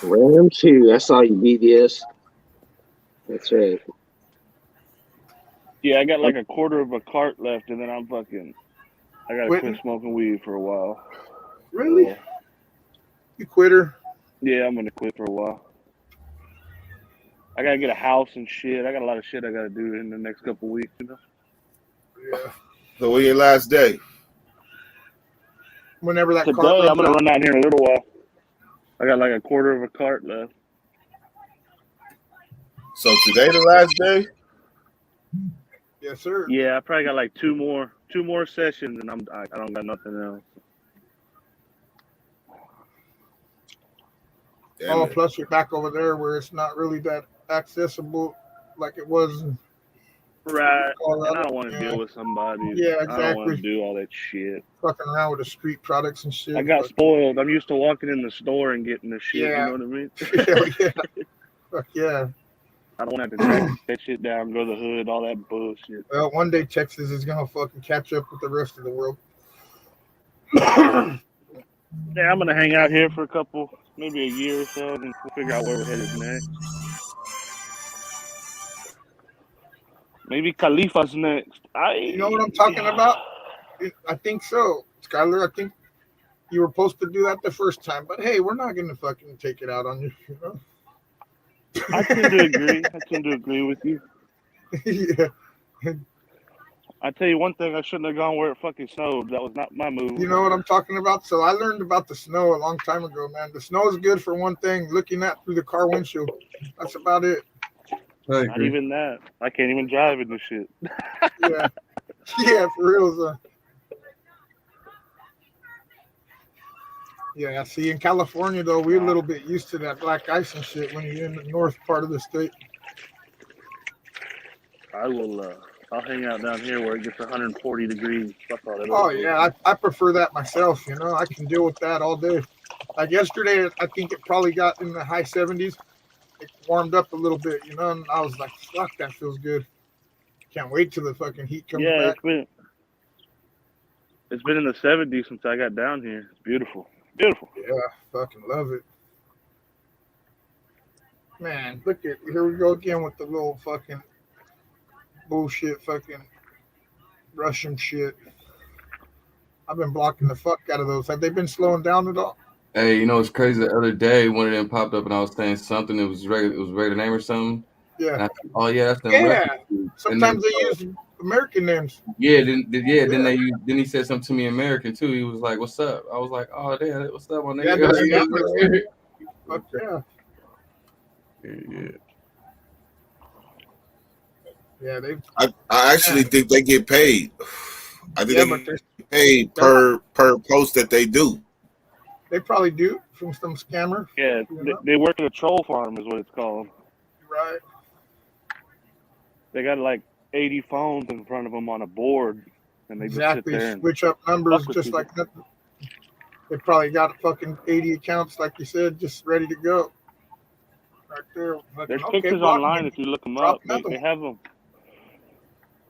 Rams too. I saw you, BDS. That's right. Yeah, I got like a quarter of a cart left, and then I gotta Quitting? quit smoking weed for a while. Really? So, You quitter? yeah, I'm gonna quit for a while. I gotta get a house and shit. I got a lot of shit I gotta do in the next couple weeks, you know. Yeah. So when your last day? Whenever that cart Today, I'm runs gonna out. run out here in a little while. I got like a quarter of a cart left. So today the last day? Yes, sir. Yeah, I probably got like two more sessions, and I don't got nothing else. Damn Oh, it. plus you're back over there where it's not really that accessible like it was in Right. And Colorado. I don't want to Yeah. deal with somebody. Yeah, I don't want to exactly. do all that shit. Fucking around with the street products and shit. I got but- spoiled. I'm used to walking in the store and getting the shit. Yeah. You know what I mean? Hell yeah. Fuck yeah. I don't want to have to track that shit down, go to the hood, all that bullshit. Well, one day Texas is gonna fucking catch up with the rest of the world. Yeah, I'm gonna hang out here for maybe a year or so, and we'll figure out where we're headed next. Maybe Khalifa's next. You know what I'm talking about? I think so, Skyler. I think you were supposed to do that the first time, but hey, we're not gonna fucking take it out on you. You know? I tend to agree. I tend to agree with you. Yeah. I tell you one thing, I shouldn't have gone where it fucking snowed. That was not my move. You know what I'm talking about? So I learned about the snow a long time ago, man. The snow is good for one thing, looking at through the car windshield. That's about it. Not even that. I can't even drive in this shit. Yeah. Yeah, for real, son. Yeah, see, in California, though, we're a little bit used to that black ice and shit when you're in the north part of the state. I will, I'll hang out down here where it gets 140 degrees. Fuck all that. Oh, yeah, I prefer that myself, you know. I can deal with that all day. Like yesterday, I think it probably got in the high 70s. It warmed up a little bit, you know, and I was like, fuck, that feels good. Can't wait till the fucking heat comes back. It's been in the 70s since I got down here. It's beautiful. Beautiful. Yeah, fucking love it. Man, look at, here we go again with the little fucking bullshit fucking Russian shit. I've been blocking the fuck out of those. Have they been slowing down at all? Hey, you know it's crazy. The other day, one of them popped up, and I was saying something. It was regular name or something. Yeah. Oh yeah, that's the Yeah. Sometimes they use American names. Yeah. Then they then he said something to me American too. He was like, "What's up?" I was like, "Oh damn, what's up, my nigga?" Fuck yeah. Yeah. Yeah, they. I actually think they get paid. I think they get paid per post that they do. They probably do from some scammer. Yeah, they work at a troll farm is what it's called. Right. They got like 80 phones in front of them on a board, and they Exactly. just sit there and Switch up numbers fuck with just people. like that. They probably got fucking 80 accounts, like you said, just ready to go. Right there. There's Okay, pictures block online me. if you look them Drop up. They another have them.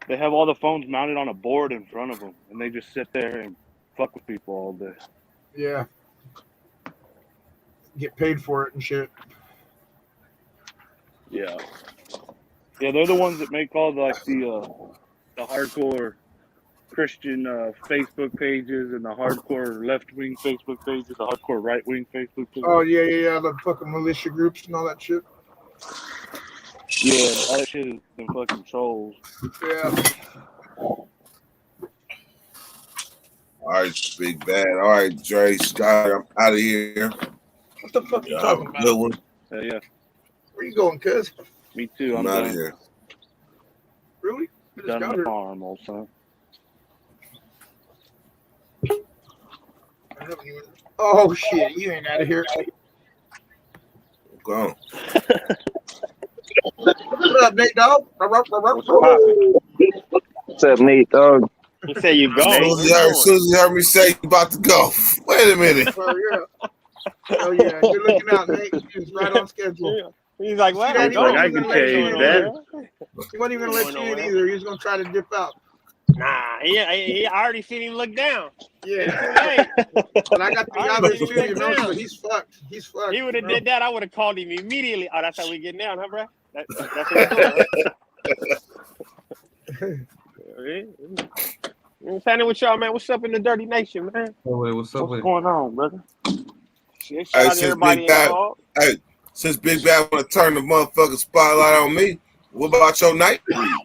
They have all the phones mounted on a board in front of them, and they just sit there and fuck with people all day. Yeah. Get paid for it and shit. Yeah. Yeah, they're the ones that make all the hardcore Christian Facebook pages and the hardcore left-wing Facebook pages, the hardcore right-wing Facebook pages. Oh, yeah. The fucking militia groups and all that shit. Yeah, all that shit is them fucking trolls. Yeah. All right, Big Bad. All right, Dre, Scott, I'm out of here. What the fuck you Y'all talking have a about? good one. Yeah. Where you going, cuz? Me too. I'm I'm out of done. here. Really? I just Done got the here. farm, old son. I haven't even... Oh, shit. You ain't out of here. Go on. What up, Nate Dogg? What's up, Nate Dogg? You say you go. As soon as you heard me say you about to go. Wait a minute. Oh, yeah. Oh, yeah. You're looking out, Nate. He's right on schedule. He's like, what? He's like, I can change that. He wasn't even going to let you in either. He was going to try to dip out. Nah, I already seen him look down. Yeah. But I got the others too, you know, so he's fucked. He's fucked. He would have bro. did that. I would have called him immediately. Oh, that's how we getting down, huh, bro? That's what we're doing, right? What's happening with y'all, man? What's up in the Dirty Nation, man? What's up with going on, brother? Shit, shout out to everybody in the hall. Since Big Bad want to turn the motherfucking spotlight on me, what about your night?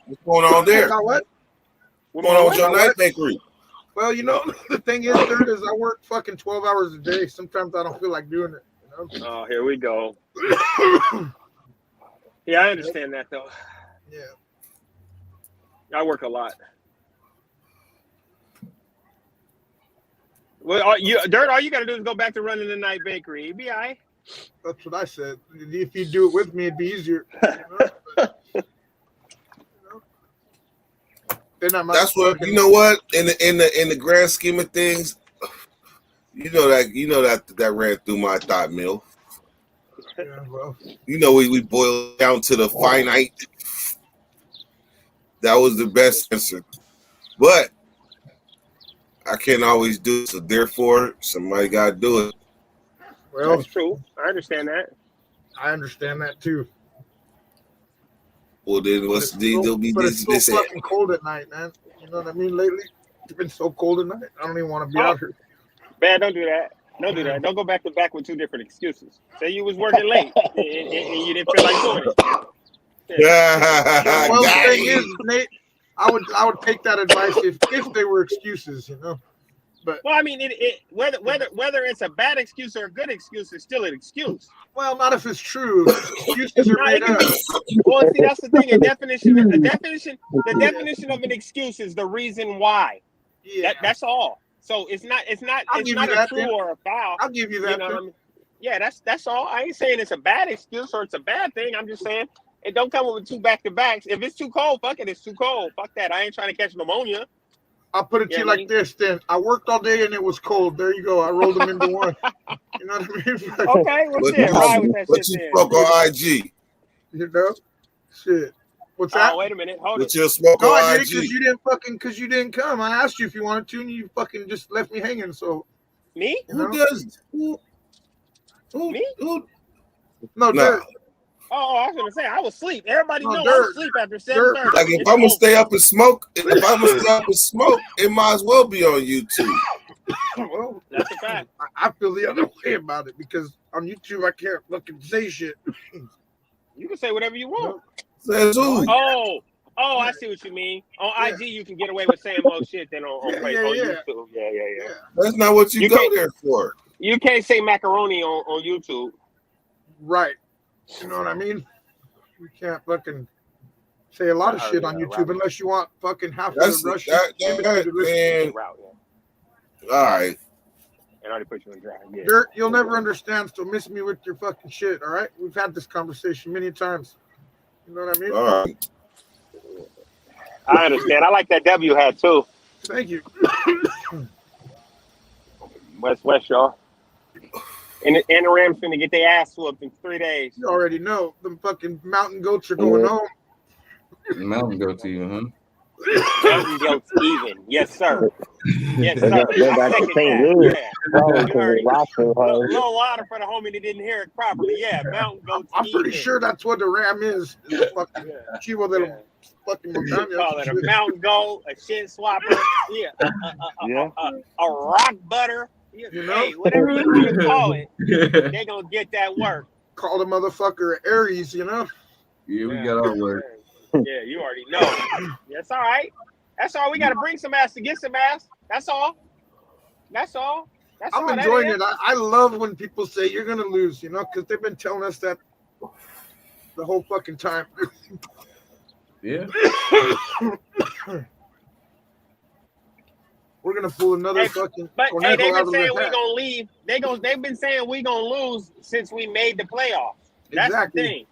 What's going on there? What? What's going on with your night bakery? Well, you know, the thing is, dude, is I work fucking 12 hours a day. Sometimes I don't feel like doing it. You know? Oh, here we go. Yeah, I understand that though. Yeah. I work a lot. Well, all you gotta do is go back to running the night bakery. You'll be all right. That's what I said. If you do it with me, it'd be easier. You know? That's what you know. What in the grand scheme of things, you know that ran through my thought mill. Yeah, well, You know, we boil down to the finite. That was the best answer. But I can't always do it, so therefore somebody got to do it. well, That's true. I understand that. I understand that too. Well, then But what's it's there'll so, be but it's this. so fucking cold at night, man. You know what I mean? Lately, it's been so cold at night. I don't even want to be out here. Bad, don't do that. Don't do that. Don't go back to back with two different excuses. Say you was working late and you didn't feel like doing it. Yeah. Well, the Got thing it. is, Nate, I would take that advice if they were excuses, you know. But Well, I mean, whether it's a bad excuse or a good excuse, it's still an excuse. well, not if it's true. Excuses are No, made it can up. be. Well, see, that's the thing. The definition of an excuse is the reason why. Yeah, That's all. So it's not I'll it's give not you a that true then. or a foul. I'll give you You that. know what I Then. mean? Yeah, that's all. I ain't saying it's a bad excuse or it's a bad thing. I'm just saying it don't come with two back to backs. If it's too cold, fuck it. It's too cold. Fuck that. I ain't trying to catch pneumonia. I'll put it to Yeah, you I like mean- this. Then I worked all day and it was cold. There you go. I rolled them into one. You know what I mean? Like, Okay, well, What shit, ride with that what shit you then. smoke on IG? you know, shit. What's that? Oh, wait a minute. Hold What it. you smoke No, I on did IG? because you didn't come. I asked you if you wanted to, and you fucking just left me hanging. So Me? you know, Who does? Me? Who? no, Nah. Dirt. Oh, I was gonna say I was asleep. Everybody No, know I Dirt. was asleep after 7:30. Like if It's I'm gonna over. stay up and smoke, if I'm gonna stay up and smoke, it might as well be on YouTube. Well, That's a fact. I feel the other way about it because on YouTube I can't fucking say shit. You can say whatever you want. Says who? Oh, I see what you mean. On IG, you can get away with saying more shit than on YouTube. Yeah. That's not what you, You go can't- there for. You can't say macaroni on YouTube. Right. You know what I mean? You can't fucking say a lot of shit on YouTube unless you want fucking half of That's the Russian that, embassy that to listen. man. Route, All right. and I already put you in dry. Yeah. Dirt, you'll never understand, so miss me with your fucking shit, all right? We've had this conversation many times. You know what I mean? All right. I understand. I like that W hat too. Thank you. West, y'all. And the Rams finna get their ass whooped in 3 days. You already know. Them fucking mountain goats are going home. Mountain goat to you, huh? Mountain goats even. Yes, sir. Yes, sir. They got the same rule. You heard it. Little louder for the homie that didn't hear it properly. Yeah, mountain goats I'm pretty even. sure that's what the ram is. A fucking Chivo de fucking You montaña. call it a mountain goat, a shit swapper, Yeah. a rock butter. Yeah, You know? hey, whatever you want to call it, they gonna get that work. Call the motherfucker Aries, you know? Yeah, we got our work. Yeah, you already know. That's all right. That's all. We got to bring some ass to get some ass. That's all. That's all. That's I'm all that enjoying is. it. I love when people say you're going to lose, you know, because they've been telling us that the whole fucking time. Yeah. We're going to pull another Hey, fucking But hey, tornado they've out been of saying the we hat. gonna leave. They've been saying we gonna lose since we made the playoffs. That's Exactly. the thing.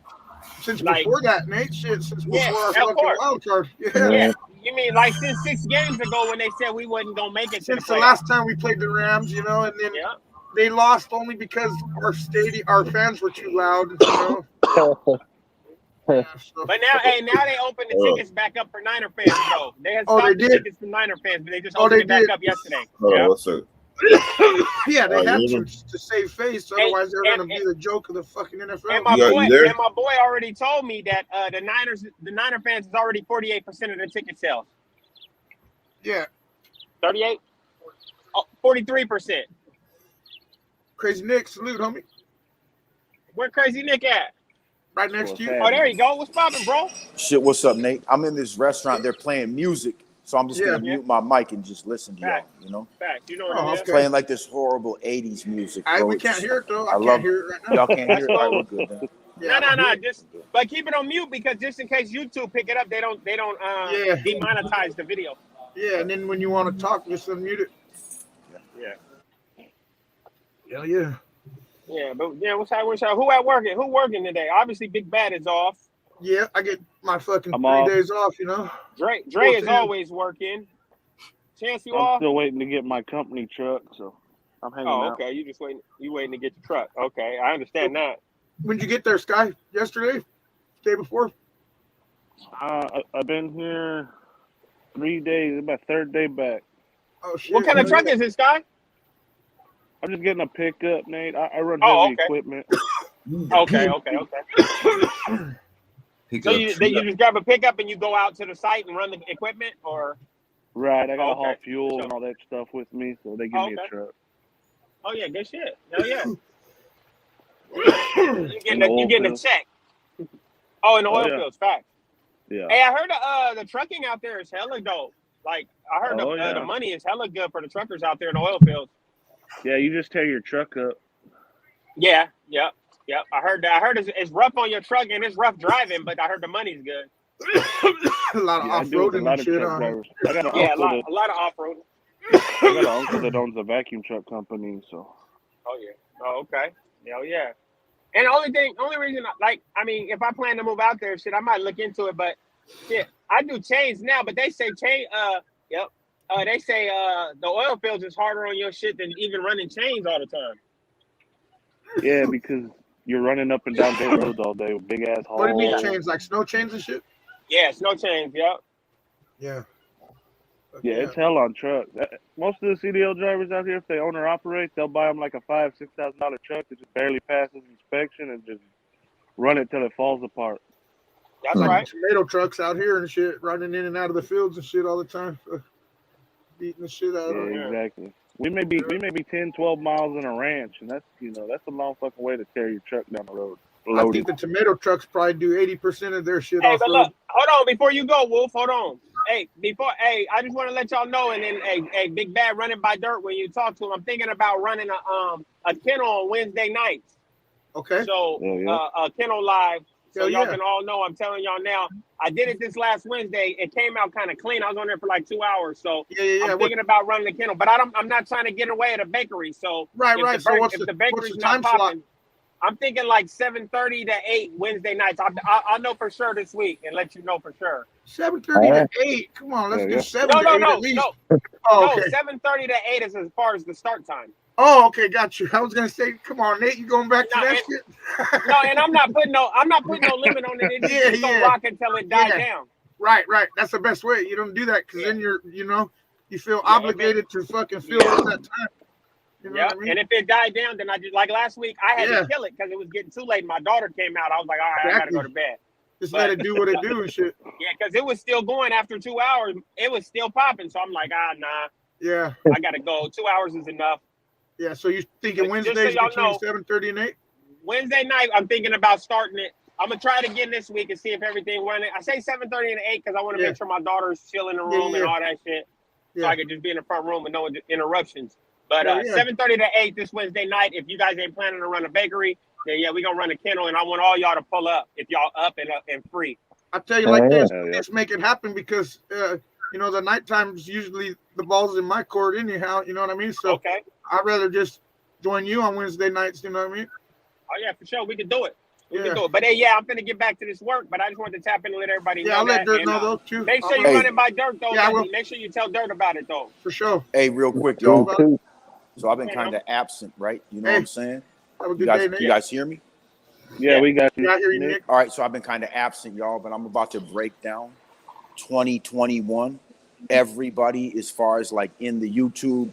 Since Like- before that, Nate, shit, since before Yeah, our of fucking course. wild card. Yeah. Yeah, you mean like since 6 games ago when they said we wasn't gonna make it to Since the the playoffs? last time we played the Rams, you know, and then Yeah. they lost only because our fans were too loud, you know. Yeah, so- But now they opened the tickets back up for Niner fans though. They had Oh, stopped they the did? tickets for Niner fans, but they just Oh, opened they it back did. up yesterday. Hold Yeah. on, what's up? yeah, they Oh, had you to save face, otherwise they're and- going to be the joke of the fucking NFL. And my You boy, there? and my boy already told me that the Niner fans is already 48% of the ticket sales. Yeah, 38, 43%. Crazy Nick, salute, homie. Where Crazy Nick at? Right next to you. Oh, there you go. What's poppin', bro? Shit, what's up, Nate? I'm in this restaurant. They're playing music, so I'm just Yeah. gonna mute my mic and just listen to y'all. Fact. You know, Fact. You know Oh, what it is. okay. playing like this horrible '80s music. Bro. We It's can't just- hear it though. I I can't love hear it right now. Y'all can't hear it. All right, we're good. Then. Yeah, No. But keep it on mute because just in case YouTube pick it up, they don't Yeah. demonetize the video. Yeah, and then when you want to talk, just unmute it. Yeah. Hell yeah. Yeah, but yeah, what's up? Who at working? Who working today? Obviously, Big Bad is off. Yeah, I get my fucking I'm 3 off. days off, you know. Dre is 14. always working. Chance, you I'm off? still waiting to get my company truck, so I'm hanging Oh, out. okay. You just waiting. You waiting to get the truck. Okay, I understand that. When'd you get there, Sky? Yesterday? Day before? I've been here 3 days. It's my third day back. Oh shit! What kind of truck is this, Sky? I'm just getting a pickup, Nate. I run Oh, heavy okay. equipment. Okay. Pick So up you truck. just grab a pickup and you go out to the site and run the equipment, or? Right, I got to haul Okay. fuel So- and all that stuff with me, so they give me Okay. a truck. Oh yeah, good shit. Hell yeah. In the You oil getting a fields. check? Oh, in the Oh, oil yeah. fields, fact. Yeah. Hey, I heard the trucking out there is hella dope. Like I heard Oh, the yeah. money is hella good for the truckers out there in the oil fields. Yeah, you just tear your truck up. Yeah, yep. I heard that. I heard it's rough on your truck and it's rough driving, but I heard the money's good. A lot of Yeah, I deal with a off-roading lot and of shit. truck Huh? drivers. I got an Yeah, uncle that a lot of off road. I got an uncle that owns a vacuum truck company, so Oh yeah. Oh okay. Hell yeah. And the only reason, I mean, if I plan to move out there, shit, I might look into it. But shit, I do chains now, but they say they say the oil fields is harder on your shit than even running chains all the time. yeah, because you're running up and down dirt roads all day with big ass hauls. What do you mean chains? Like snow chains and shit? Yeah, snow chains. Yep. Yeah. Yeah, it's hell on trucks. Most of the CDL drivers out here, if they own or operate, they'll buy them like a $5,000-$6,000 truck that just barely passes inspection and just run it till it falls apart. That's like right. Tomato trucks out here and shit, running in and out of the fields and shit all the time, beating the shit out of them. Yeah, exactly. We may be 10, 12 miles in a ranch, and that's a long fucking way to tear your truck down the road. I think the tomato trucks probably do 80% of their shit Hey, off but road. look, hold on before you go, Wolf. Hold on. Hey, I just want to let y'all know, and then, hey, Big Bad running by dirt when you talk to him. I'm thinking about running a kennel on Wednesday nights. Okay. So a kennel live, so Hell y'all yeah. can all know. I'm telling y'all now. I did it this last Wednesday. It came out kind of clean. I was on there for like 2 hours. So Yeah. I'm thinking about running the kennel, but I'm not trying to get away at a bakery. So Right. So what's if the the bakery's what's the not time slot? popping, I'm thinking like 7:30 to 8 Wednesday nights. I'll know for sure this week and let you know for sure. 7:30 to 8. Come on, let's do 7 to 8 at least. No. Oh, No, okay. 7:30 to 8 is as far as the start time. Oh, okay, got you. I was gonna say, come on, Nate, you going back to that shit? No, and I'm not putting no limit on it. It's just gonna rock until it dies down. Right. That's the best way. You don't do that because then you feel obligated to fucking fill up that time. You know Yeah, what I mean? and if it died down, then I just like last week I had Yeah. to kill it because it was getting too late. My daughter came out. I was like, all right, I gotta go to bed. Just let it do what it do and shit. Yeah, because it was still going after 2 hours. It was still popping. So I'm like, nah, Yeah. I gotta go. 2 hours is enough. Yeah. So you're thinking But just so Wednesdays y'all between know- 7:30 and 8? Wednesday night, I'm thinking about starting it. I'm gonna try it again this week and see if everything running. I say 7:30 and 8 because I want to Yeah. make sure my daughter's chill in the Yeah, room and yeah. all that shit, so Yeah. I could just be in the front room with no interruptions. But Yeah, yeah. 7:30 to 8 this Wednesday night. If you guys ain't planning to run a bakery, then yeah, we gonna run a kennel, and I want all y'all to pull up if y'all up and free. I tell you like this, let's make it happen because the nighttime's usually the ball's in my court anyhow. You know what I mean? So I'd rather just join you on Wednesday nights. You know what I mean? Oh yeah, for sure, we can do it. We Yeah. can do it. But hey, yeah, I'm gonna get back to this work. But I just wanted to tap in and let everybody know. Yeah, I'll let that. Dirt And, know though too. Make sure I'll you let- run it by Dirt though. Yeah, I will. Make sure you tell Dirt about it though. For sure. Hey, real quick, y'all. So I've been kind of absent, right? You know what I'm saying? Have a good You guys, day, Nate. you guys hear me? Yeah, we got you. Yeah, I hear you, Nick. All right, so I've been kind of absent, y'all, but I'm about to break down 2021. Everybody, as far as like in the YouTube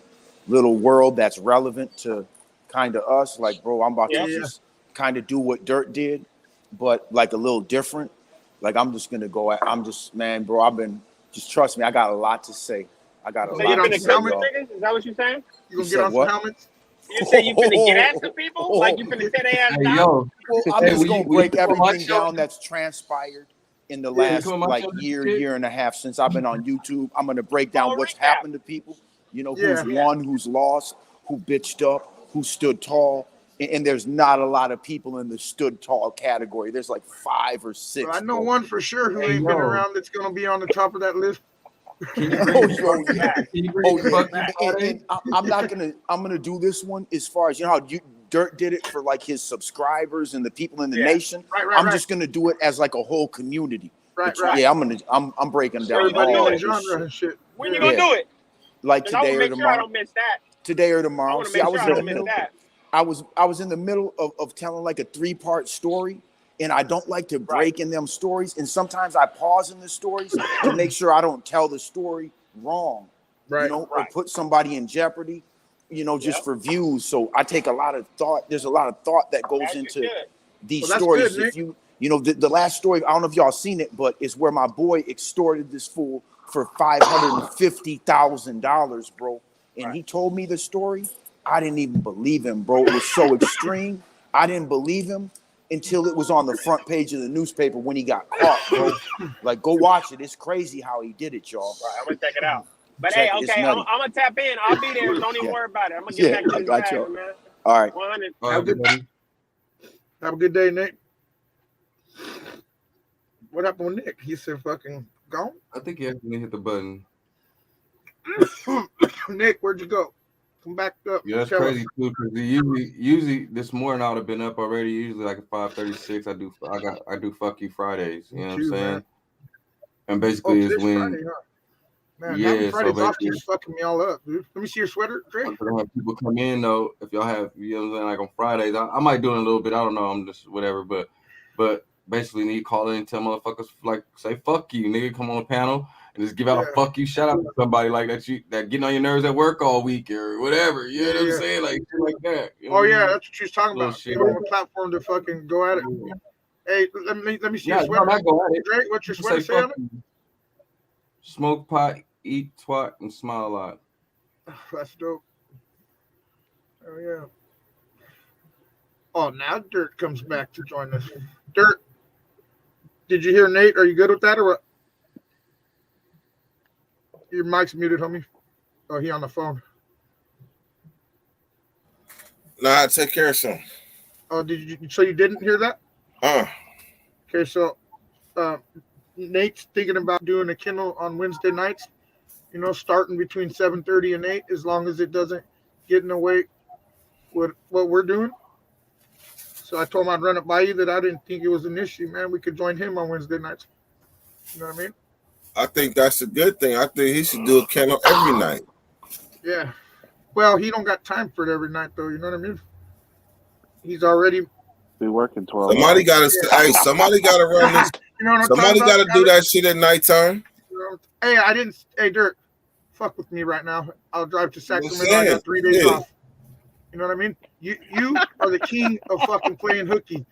little world that's relevant to kind of us, like, bro, I'm about to just kind of do what Dirt did, but like a little different. Like, I'm just gonna go. Man, bro, just trust me. I got a lot to say. I got a So you lot to finna say, kill some y'all. niggas? Is that what you're saying? You gonna You get said on what? some helmets? You say you finna get at some people? Like you finna say they ass Hey, down? yo. Well, I'm Hey, just will gonna you- will you break come on my everything show? down that's transpired in the Yeah, last come on my like show, year, kid. year and a half since I've been on YouTube. I'm gonna break down what's happened to people. You know, who's Yeah. won, who's lost, who bitched up, who stood tall. And there's not a lot of people in the stood tall category. There's like 5 or 6. But I know bro. one for sure who Hey, ain't been yo. around that's gonna be on the top of that list. Can you bring your Oh, fucking yeah. Can you bring your fucking And I'm gonna do this one as far as, you know how Dirt did it for like his subscribers and the people in the nation. Right, I'm just gonna do it as like a whole community. Right. Yeah, I'm breaking down Everybody all in the this genre shit. and shit. When you gonna do it? Like 'Cause I today wanna or make sure I tomorrow. don't miss that. Today or I tomorrow. wanna See, make I sure was I in the don't miss middle. that. I was in the middle of telling like a 3-part story, and I don't like to break in them stories. And sometimes I pause in the stories to make sure I don't tell the story wrong, you know, or put somebody in jeopardy, you know, just for views. So I take a lot of thought. There's a lot of thought that goes into these stories. Good, if you know, the last story, I don't know if y'all seen it, but it's where my boy extorted this fool for $550,000, bro. And he told me the story. I didn't even believe him, bro. It was so extreme. I didn't believe him until it was on the front page of the newspaper when he got caught, bro. Like, go watch it. It's crazy how he did it, y'all. Right, I'm gonna check it out. But Check hey, it. It's okay, I'm nutty. gonna tap in. I'll be there. Don't even worry about it. I'm gonna get back to I this got bag, you. man. All right. 100. Have a good day, Nick. What happened with Nick? He said fucking gone? I think he actually hit the button. Nick, where'd you go? Come back up. Yeah, that's Tell crazy us. too. Because usually this morning I would have been up already. Usually like at 5:36, I do fuck you Fridays. You know what I'm saying? Man. And basically it's today's when Friday, huh? Man, having Fridays off keeps fucking me all up, dude. Let me see your sweater, Dre. I don't have people come in though. If y'all have, you know what I'm saying, like on Fridays, I might do it a little bit. I don't know. I'm just whatever. But basically, need to call in and tell motherfuckers like say fuck you, nigga. Come on the panel and just give out a fuck you shout out to somebody like that getting on your nerves at work all week or whatever. You know what I'm saying? Like shit like that. You know Oh what I yeah, mean? that's what she's talking Little about. shit. Give them a platform to fucking go at it. Hey, let me see your sweater. not go at it. Dre, what's your Just sweater say on fuck it? you. Smoke pot, eat twat, and smile a lot. That's dope. Oh yeah. Oh, now Dirt comes back to join us. Dirt, did you hear Nate? Are you good with that or what? Your mic's muted, homie. Oh, he on the phone. Nah, take care of something. Oh, did you? So you didn't hear that? Okay, so Nate's thinking about doing a kennel on Wednesday nights. You know, starting between 7:30 and 8, as long as it doesn't get in the way with what we're doing. So I told him I'd run it by you that I didn't think it was an issue, man. We could join him on Wednesday nights. You know what I mean? I think that's a good thing. I think he should do a kennel every night. Yeah. Well, he don't got time for it every night, though. You know what I mean? He's already be working 12 Somebody hours. got to, hey, somebody got to run this. You know what I'm Somebody talking got to about? do that shit at nighttime. Hey, I didn't. Hey, Dirt, fuck with me right now. I'll drive to Sacramento. I saying, got 3 days yeah. off. You know what I mean? You are the king of fucking playing hooky.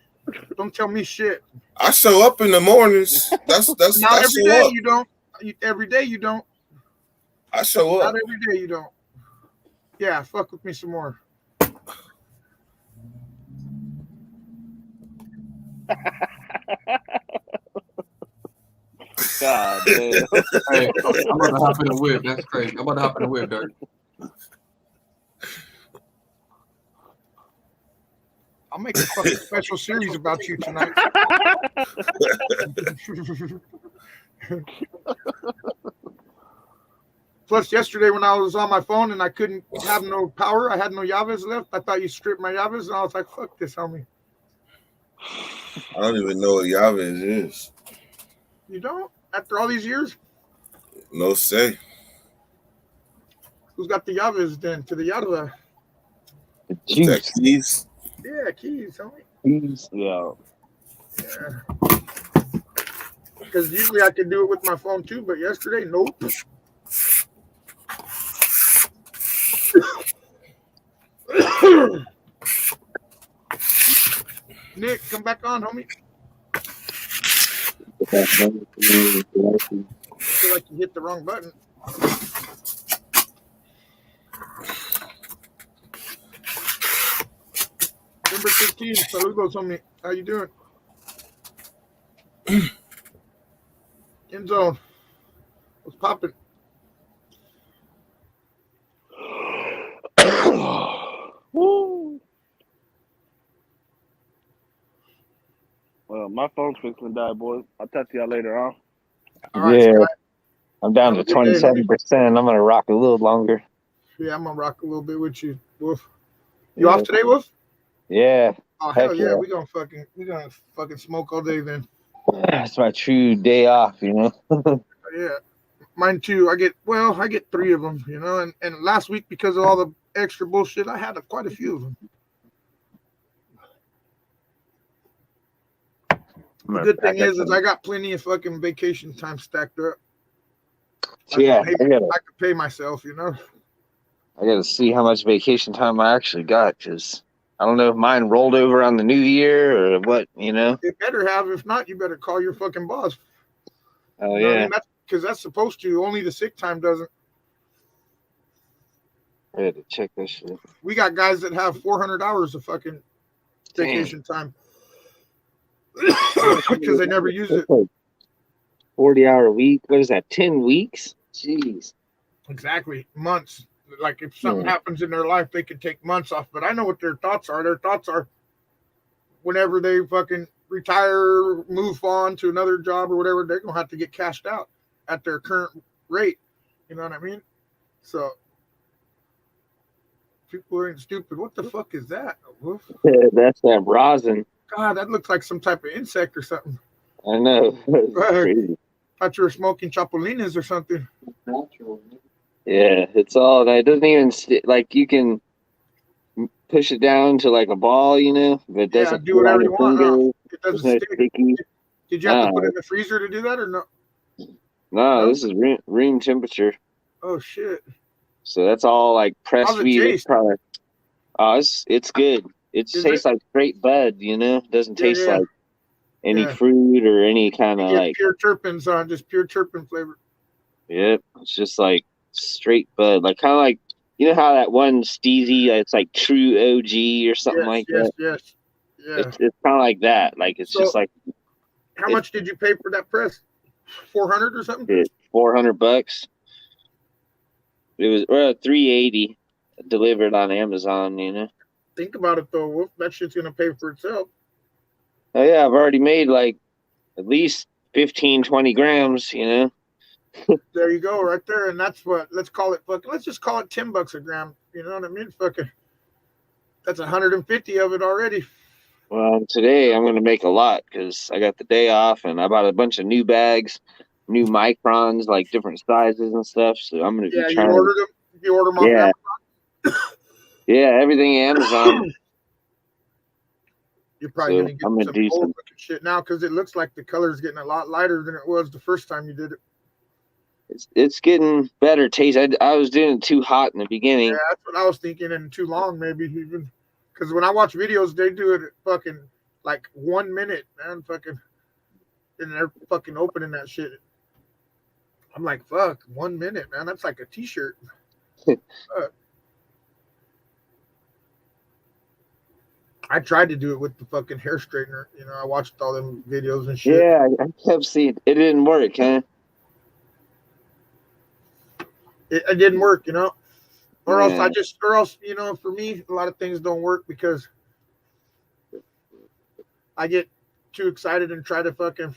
Don't tell me shit. I show up in the mornings. That's Not I every show day up. you don't. Every day you don't. I show up. Not every day you don't. Yeah, fuck with me some more. God damn. Hey, I'm about to hop in the whip. That's crazy. I'm about to hop in the whip, Dirk. I'll make a fucking special series about you tonight. Plus, yesterday when I was on my phone and I couldn't have no power, I had no llaves left. I thought you stripped my llaves, and I was like, fuck this, homie. I don't even know what Yavis is. You don't? After all these years? No say. Who's got the llaves then to the llave? Is that keys? Yeah, keys, homie. Keys, yeah. Yeah. Because usually I can do it with my phone too, but yesterday, nope. Nick, come back on, homie. I feel like you hit the wrong button. Number 15, saludos, homie. How you doing? End zone. What's popping? Woo. Well, my phone's fixing to die, boys. I'll talk to y'all later, huh? All right, Yeah, Scott. I'm down to 27%. I'm gonna rock a little longer. Yeah, I'm gonna rock a little bit with you, Wolf. You off today, Wolf? Yeah. Oh Heck hell yeah, we gonna fucking smoke all day then. It's my true day off, you know. Yeah, mine too. I get 3 of them, you know. And last week because of all the extra bullshit, I had quite a few of them. The good thing is I got plenty of fucking vacation time stacked up. Yeah, I could pay myself, you know. I gotta see how much vacation time I actually got, because I don't know if mine rolled over on the new year or what, you know. It better have. If not, you better call your fucking boss. Oh You know what I yeah, mean? Because that's supposed to. Only the sick time doesn't. I had to check that shit. We got guys that have 400 hours of fucking vacation time because they never use it. 40-hour week. What is that? 10 weeks? Jeez. Exactly, months. Like if something Yeah. happens in their life, they could take months off. But I know what their thoughts are. Their thoughts are whenever they fucking retire, move on to another job or whatever, they're gonna have to get cashed out at their current rate. You know what I mean? So people ain't stupid. What the fuck is that? A wolf? That's that rosin. God, that looks like some type of insect or something. I know. It's crazy. Thought you were smoking chapulines or something. Yeah, it's all. It doesn't even like you can push it down to like a ball, you know, but it doesn't do whatever you want. fingers. It doesn't There's no stick. sticky. Did you have to No. put it in the freezer to do that or no? No, this is room temperature. Oh shit. So that's all like pressed How's it weed. It's taste? probably. Oh, it's good. It Is tastes it? like straight bud, you know. It doesn't taste Yeah. like any Yeah. fruit or any kind You of get like. pure terpenes on, just pure terpene flavor. Yep, it's just like straight bud, like kind of like you know how that one Steezy, it's like True OG or something like that. Yes. Yeah. It's kind of like that. Like it's So- just like How much did you pay for that press? 400 or something? $400. It was $380 delivered on Amazon. You know. Think about it though. Wolf. That shit's gonna pay for itself. Oh yeah, I've already made like at least 15-20 grams. You know. There you go, right there. And that's what let's call it fucking let's just call it $10 a gram. You know what I mean? Fucking that's 150 of it already. Well, today I'm gonna make a lot because I got the day off and I bought a bunch of new bags, new microns, like different sizes and stuff. So I'm gonna Yeah, be you trying. ordered them. You order them off Yeah, Amazon? yeah, everything Amazon. You're probably So gonna get I'm gonna some do old some. looking shit now because it looks like the color's getting a lot lighter than it was the first time you did it. It's getting better taste. I was doing it too hot in the beginning. Yeah, that's what I was thinking, and too long maybe even. Because when I watch videos, they do it at fucking like 1 minute, man. Fucking, and they're fucking opening that shit. I'm like, fuck, 1 minute, man. That's like a t-shirt. I tried to do it with the fucking hair straightener. You know, I watched all them videos and shit. Yeah, I kept seeing it didn't work, huh? It didn't work, you know. Or else Yeah. you know, for me, a lot of things don't work because I get too excited and try to fucking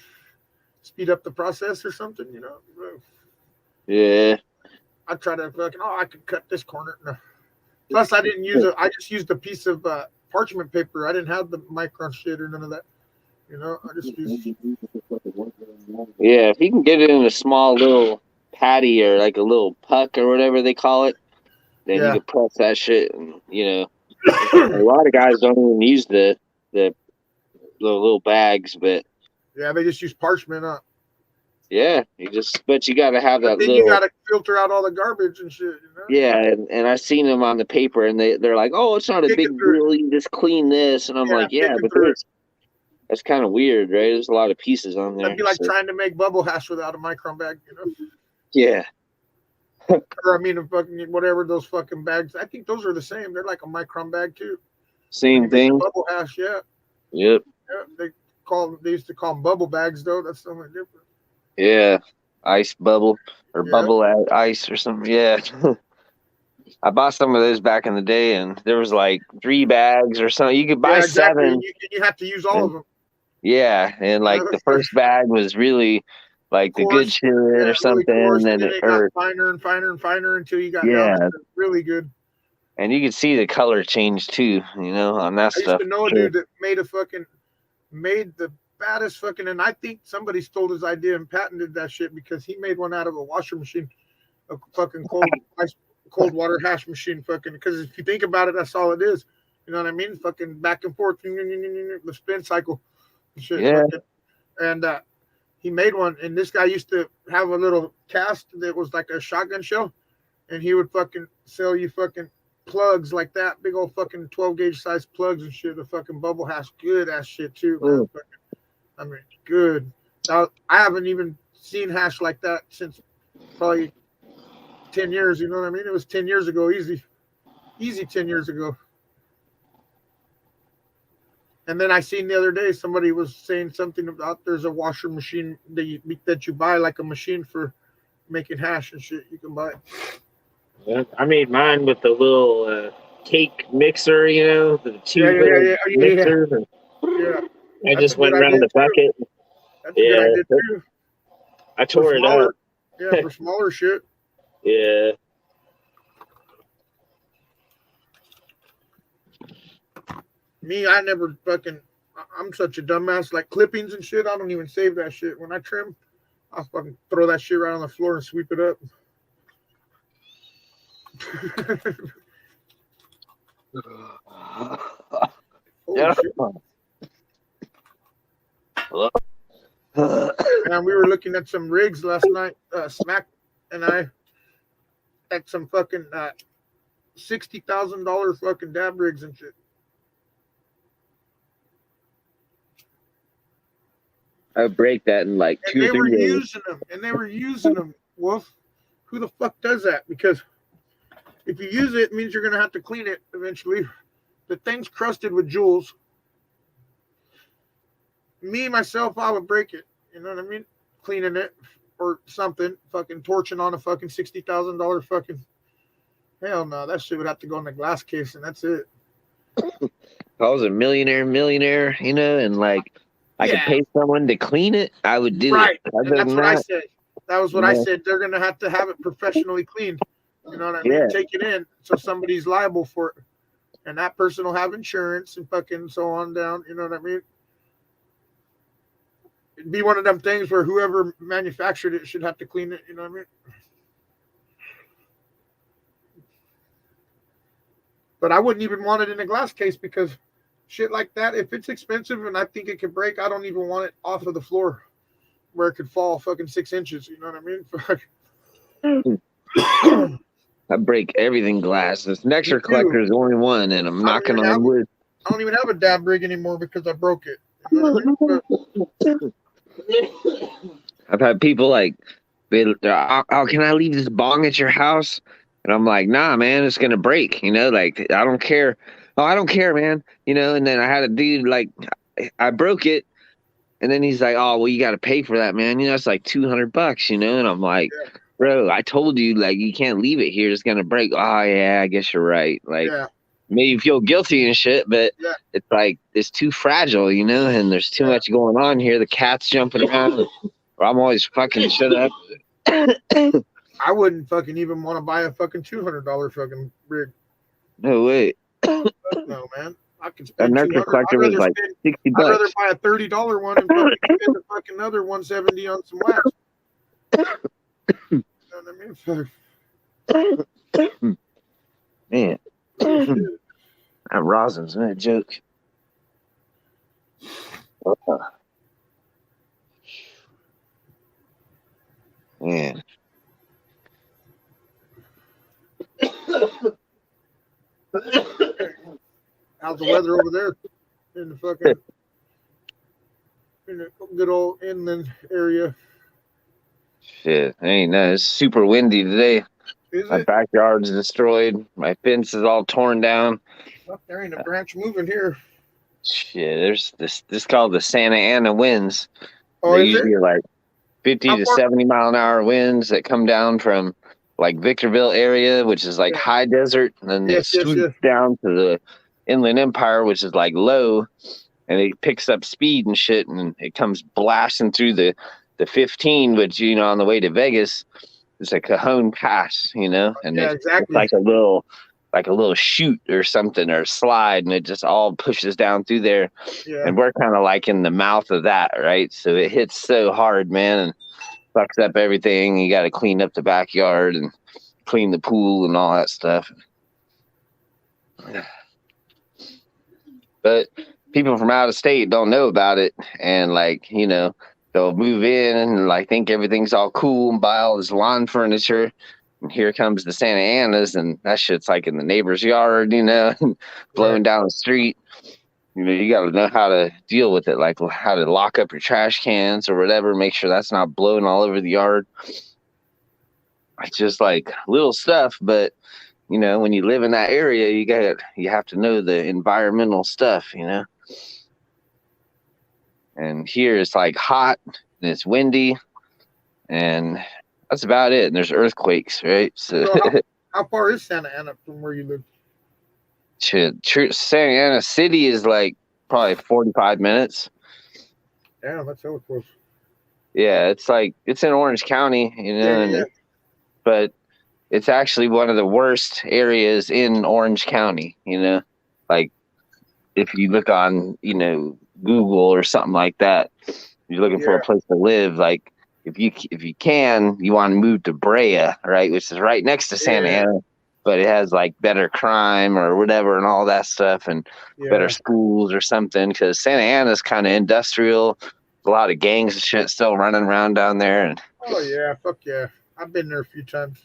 speed up the process or something, you know. Yeah. I try to fucking, I could cut this corner. No. Plus, I didn't use it. I just used a piece of parchment paper. I didn't have the micron shit or none of that. You know, I just used. Yeah, if you can get it in a small little patty or like a little puck or whatever they call it, then Yeah. you can press that shit and you know. A lot of guys don't even use the little bags, but Yeah, they just use parchment up. yeah, but you gotta have that But then little you got to filter out all the garbage and shit. You know? yeah, and I've seen them on the paper and they're like, oh, it's not a big deal, you just clean this, and I'm like, yeah, picking but through that's kind of weird, right? There's a lot of pieces on there. That'd be like so- trying to make bubble hash without a micron bag, you know? yeah. Or I mean, a fucking whatever those fucking bags. I think those are the same. They're like a micron bag too. Same thing. Bubble hash, yeah. Yep. Yeah, they used to call them bubble bags though. That's something different. Yeah. Ice bubble or Yeah. bubble ice or something. Yeah. I bought some of those back in the day and there was like 3 bags or something. You could buy Yeah, exactly. 7. You have to use all of them. Yeah. And like the first bag was really like the good shit or something. Coarse, and then it got finer and finer and finer until you got Yeah. down to really good. and you could see the color change too, you know, on that I stuff. used to know a Sure. dude that made the baddest fucking, and I think somebody stole his idea and patented that shit because he made one out of a washer machine, a fucking cold water hash machine, fucking. Because if you think about it, that's all it is. You know what I mean? Fucking back and forth, the spin cycle. Shit, Yeah. fucking. and he made one. And this guy used to have a little cast that was like a shotgun shell, and he would fucking sell you fucking plugs like that, big old fucking 12 gauge size plugs and shit. The fucking bubble hash, good ass shit too, man. I mean, good. I haven't even seen hash like that since probably 10 years. You know what I mean? It was 10 years ago, easy 10 years ago. And then I seen the other day somebody was saying something about there's a washer machine that you buy, like a machine for making hash and shit. You can buy. Yeah, I made mine with the little cake mixer, you know, the two mixers. Yeah. I just went around the bucket. That's a good idea too. I tore it up. Yeah, for smaller shit. Yeah. Me, I never fucking. I'm such a dumbass. Like clippings and shit, I don't even save that shit. When I trim, I'll fucking throw that shit right on the floor and sweep it up. Yeah. Hello. And we were looking at some rigs last night. Smack and I at some fucking $60,000 fucking dab rigs and shit. I break that in like And 2 they or were 3 days. using them. Wolf. Who the fuck does that? Because if you use it, it means you're gonna have to clean it eventually. The thing's crusted with jewels. Me myself, I would break it. You know what I mean? Cleaning it or something. Fucking torching on a fucking $60,000 fucking. Hell no, that shit would have to go in the glass case, and that's it. If I was a millionaire, you know, and like I could pay someone to clean it, I would do Right. it. And that's what I said. That was what I said. They're gonna have to have it professionally cleaned. You know what I mean? Yeah. Take it in so somebody's liable for it. And that person will have insurance and fucking so on down. You know what I mean? It'd be one of them things where whoever manufactured it should have to clean it. You know what I mean? But I wouldn't even want it in a glass case because shit like that, if it's expensive and I think it could break, I don't even want it off of the floor where it could fall fucking 6 inches. You know what I mean? I break everything glass. This Nectar collector is the only one, and I'm knocking on wood. I don't even have a dab rig anymore because I broke it. You know what I mean? I've had people like, "Oh, can I leave this bong at your house?" And I'm like, "Nah, man, it's gonna break." You know, like I don't care. Oh, I don't care, man. You know. And then I had a dude like, I broke it, and then he's like, "Oh, well, you got to pay for that, man. You know, it's like $200." You know, and I'm like, "Bro, I told you like you can't leave it here. It's gonna break." Oh yeah, I guess you're right. Like. Made you feel guilty and shit, but it's like it's too fragile, you know, and there's too much going on here. The cat's jumping around. I'm always fucking shut up. I wouldn't fucking even want to buy a fucking $200 fucking rig. No way. No, man. I can A spend Nectar $200. collector was like $60. I'd rather buy a $30 one and fucking spend a fucking other $170 on some wax. You know what I mean? Man. That rosin's not a joke. Man. How's the weather over there in the fucking in the good old inland area? Shit, ain't no. It's super windy today. My backyard's destroyed. My fence is all torn down. Well, there ain't a branch moving here. Shit, there's this called the Santa Ana winds. Oh, They is it? usually are like 50 How to far- 70 mile an hour winds that come down from like Victorville area, which is like high desert, and then Yes, it yes, swoops down to the Inland Empire, which is like low, and it picks up speed and shit, and it comes blasting through the 15, which, you know, on the way to Vegas, it's a Cajon Pass, you know, and Yeah, it's exactly. like a little chute or something or slide, and it just all pushes down through there. Yeah. And we're kind of like in the mouth of that, right? So it hits so hard, man, and fucks up everything. You got to clean up the backyard and clean the pool and all that stuff. But people from out of state don't know about it, and like, you know, they'll move in and like think everything's all cool and buy all this lawn furniture, and here comes the Santa Anas, and that shit's like in the neighbor's yard, you know, blowing down the street. You know, you got to know how to deal with it, like how to lock up your trash cans or whatever, make sure that's not blowing all over the yard. It's just like little stuff, but you know, when you live in that area, you have to know the environmental stuff, you know. And here it's like hot and it's windy, and that's about it. And there's earthquakes, right? So, how far is Santa Ana from where you live? Santa Ana City is like probably 45 minutes. Damn, that's so close. Yeah, it's like it's in Orange County, you know, but it's actually one of the worst areas in Orange County, you know. Like if you look on, you know, Google or something like that, you're looking for a place to live, like if you can, you want to move to Brea, right, which is right next to Santa Ana, but it has like better crime or whatever and all that stuff, and better schools or something, because Santa Ana is kind of industrial, a lot of gangs and shit still running around down there. And oh yeah, fuck yeah, I've been there a few times.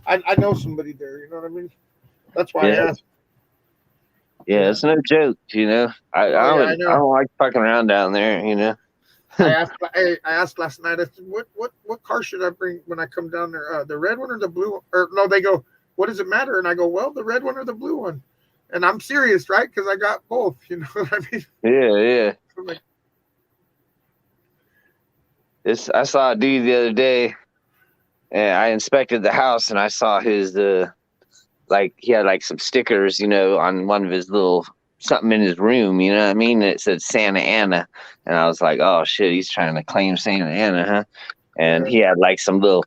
I know somebody there, you know what I mean? That's why I asked. Yeah, it's no joke, you know. I don't like fucking around down there, you know. I asked last night. I said, "What car should I bring when I come down there? The red one or the blue one?" Or no, they go, "What does it matter?" And I go, "Well, the red one or the blue one." And I'm serious, right? Because I got both. You know what I mean? Yeah. I'm like, I saw a dude the other day, and I inspected the house, and I saw his like he had like some stickers, you know, on one of his little something in his room, you know what I mean? It said Santa Ana, and I was like, oh shit, he's trying to claim Santa Ana, huh? And he had like some little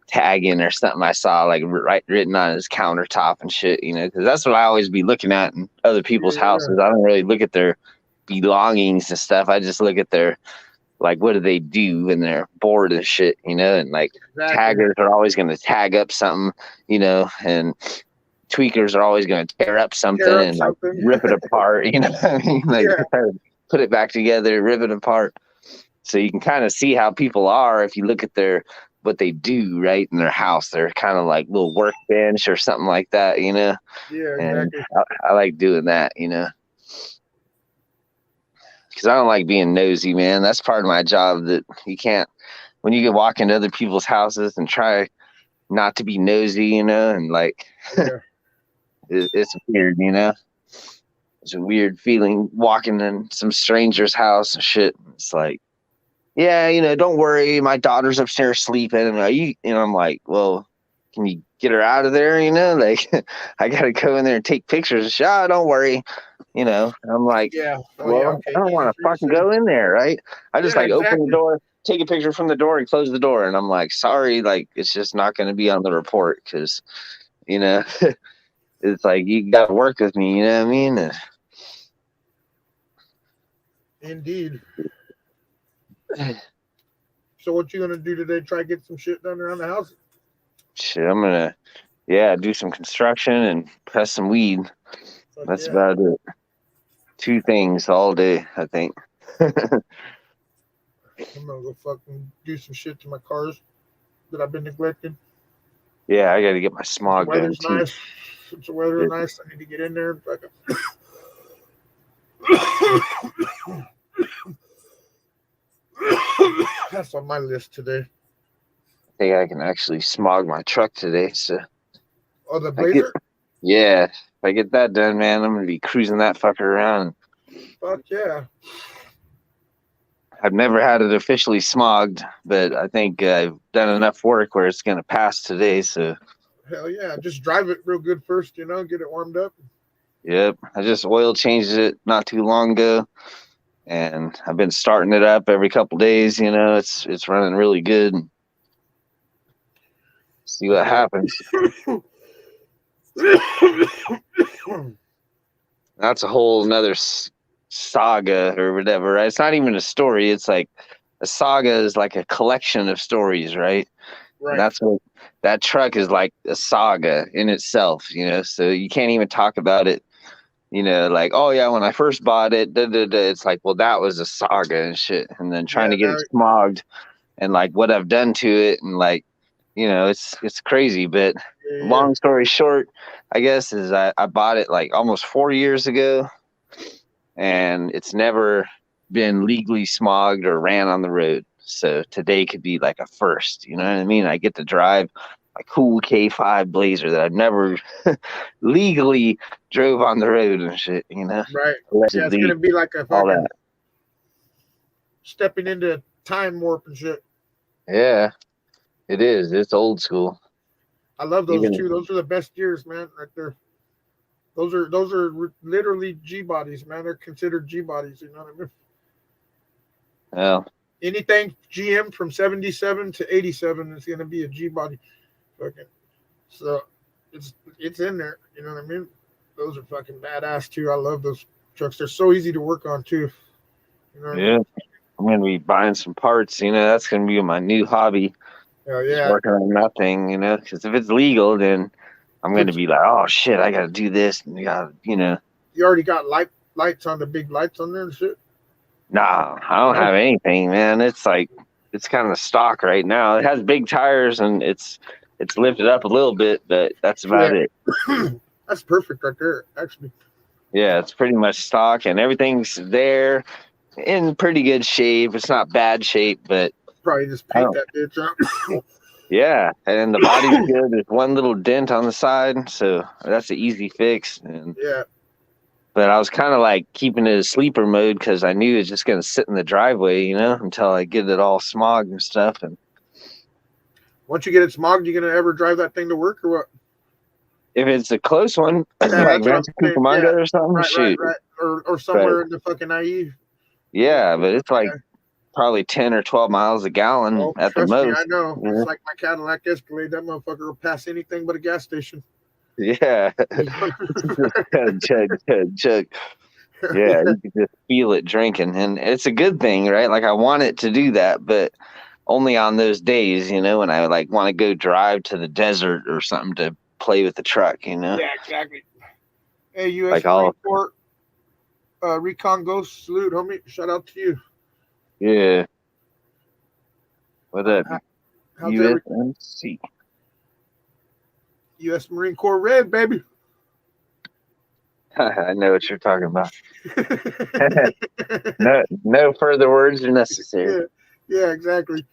tag in or something I saw like written on his countertop and shit, you know, because that's what I always be looking at in other people's houses. I don't really look at their belongings and stuff. I just look at their, like, what do they do when they're bored and shit, you know? And like taggers are always going to tag up something, you know, and tweakers are always going to tear up something and like rip it apart, you know what I mean? Like put it back together, rip it apart. So you can kind of see how people are if you look at what they do, right, in their house. They're kind of like little workbench or something like that, you know? Yeah, and I like doing that, you know? Because I don't like being nosy, man. That's part of my job that you can't, when you can walk into other people's houses and try not to be nosy, you know, and like, it's weird, you know? It's a weird feeling walking in some stranger's house and shit. It's like, yeah, you know, don't worry, my daughter's upstairs sleeping. And I'm like, well, can you get her out of there? You know, like I got to go in there and take pictures. Don't worry. You know, I'm like, I don't want to fucking go in there, right? I just open the door, take a picture from the door and close the door. And I'm like, sorry, like, it's just not going to be on the report because, you know, it's like, you got to work with me, you know what I mean? Indeed. So what you gonna do today? Try to get some shit done around the house? Shit, I'm gonna, do some construction and press some weed. That's about it. 2 things all day, I think. I'm gonna go fucking do some shit to my cars that I've been neglecting. Yeah, I got to get my smog done Weather's too. nice. Since the weather is nice, I need to get in there and fucking. That's on my list today. I think I can actually smog my truck today. So, oh, the Blazer? If I get that done, man, I'm gonna be cruising that fucker around. Fuck yeah! I've never had it officially smogged, but I think I've done enough work where it's gonna pass today. So, hell yeah! Just drive it real good first, you know, get it warmed up. Yep, I just oil changed it not too long ago. And I've been starting it up every couple days, you know, it's running really good. See what happens. That's a whole nother saga or whatever, right? It's not even a story. It's like a saga is like a collection of stories, right? Right. And that's what that truck is, like a saga in itself, you know, so you can't even talk about it you know, like, oh yeah, when I first bought it, it's like, well, that was a saga and shit. And then trying to get it smogged and like what I've done to it, and like, you know, it's crazy. But long story short, I guess, is I bought it like almost 4 years ago, and it's never been legally smogged or ran on the road. So today could be like a first, you know what I mean? I get to drive a cool K5 Blazer that I've never legally drove on the road and shit, you know? Right. Allegedly, Yeah, it's gonna be like a all fucking that. stepping into time warp and shit. Yeah, it is. It's old school. I love those Even- too. Those are the best years, man, right there. Those are literally G bodies, man. They're considered G bodies. You know what I mean? Well, Anything GM from 77 to 87 is gonna be a G body. Fucking. So it's in there. You know what I mean? Those are fucking badass too. I love those trucks. They're so easy to work on too. You know what I yeah. mean? I'm gonna be buying some parts, you know, that's gonna be my new hobby. Hell Just yeah. working on nothing, you know, because if it's legal, then I'm gonna be like, oh shit, I gotta do this, and you gotta, you know. You already got lights on, the big lights on there and shit. Nah, I don't have anything, man. It's like, it's kind of stock right now. It has big tires and it's lifted up a little bit, but that's about it. That's perfect right there, actually. Yeah, it's pretty much stock and everything's there in pretty good shape. It's not bad shape, but Probably just paint that bitch up. yeah, and the body's good. There's one little dent on the side, so that's an easy fix. And Yeah. but I was kind of like keeping it as sleeper mode because I knew it was just gonna sit in the driveway, you know, until I get it all smogged and stuff. And Once you get it smogged, you gonna ever drive that thing to work or what? if it's a close one, Yeah, like that's what I'm Rancho saying, Cucamonga yeah. or something, Right, shoot. right. Or somewhere in the fucking IE. Yeah, but it's like probably 10 or 12 miles a gallon at the Trust me, most. I know. you know? It's like my Cadillac Escalade. That motherfucker will pass anything but a gas station. Yeah. chug. Yeah, you can just feel it drinking. And it's a good thing, right? Like I want it to do that, but only on those days, you know, when I like want to go drive to the desert or something to play with the truck, you know? Yeah, exactly. Hey, U.S. Like Marine all- Corps, Recon Ghost, salute, homie. Shout out to you. Yeah. What up? How's every USMC. U.S. Marine Corps Red, baby? I know what you're talking about. No further words are necessary. Yeah, exactly.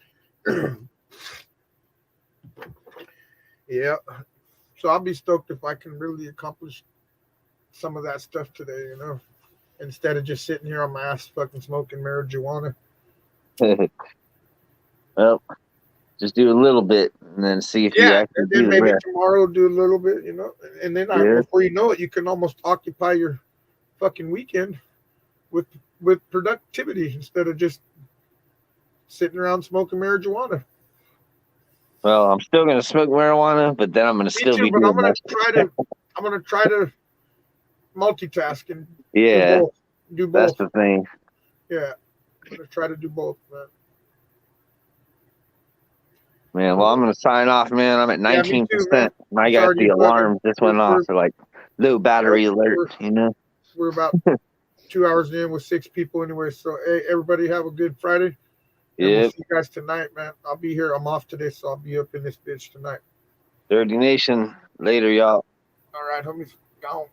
Yeah. So I'll be stoked if I can really accomplish some of that stuff today, you know, instead of just sitting here on my ass fucking smoking marijuana. Well, just do a little bit and then see if you Yeah, actually and then do the maybe rest. tomorrow do a little bit, you know, and then Yeah. before you know it, you can almost occupy your fucking weekend with productivity instead of just sitting around smoking marijuana. Well, I'm still gonna smoke marijuana, but then I'm gonna Me still too, be but doing I'm gonna my try to multitask and yeah. do both. That's the thing. Yeah, I'm gonna try to do both, man. Man, well, I'm gonna sign off, man. I'm at Yeah, me too, 19%. man. I It's got already the alarm just went off. So like low battery alert, you know. We're about 2 hours in with 6 people anyway. So hey, everybody have a good Friday. And we'll Yep. see you guys tonight, man. I'll be here. I'm off today, so I'll be up in this bitch tonight. Dirty Nation. Later, y'all. All right, homies. Gone.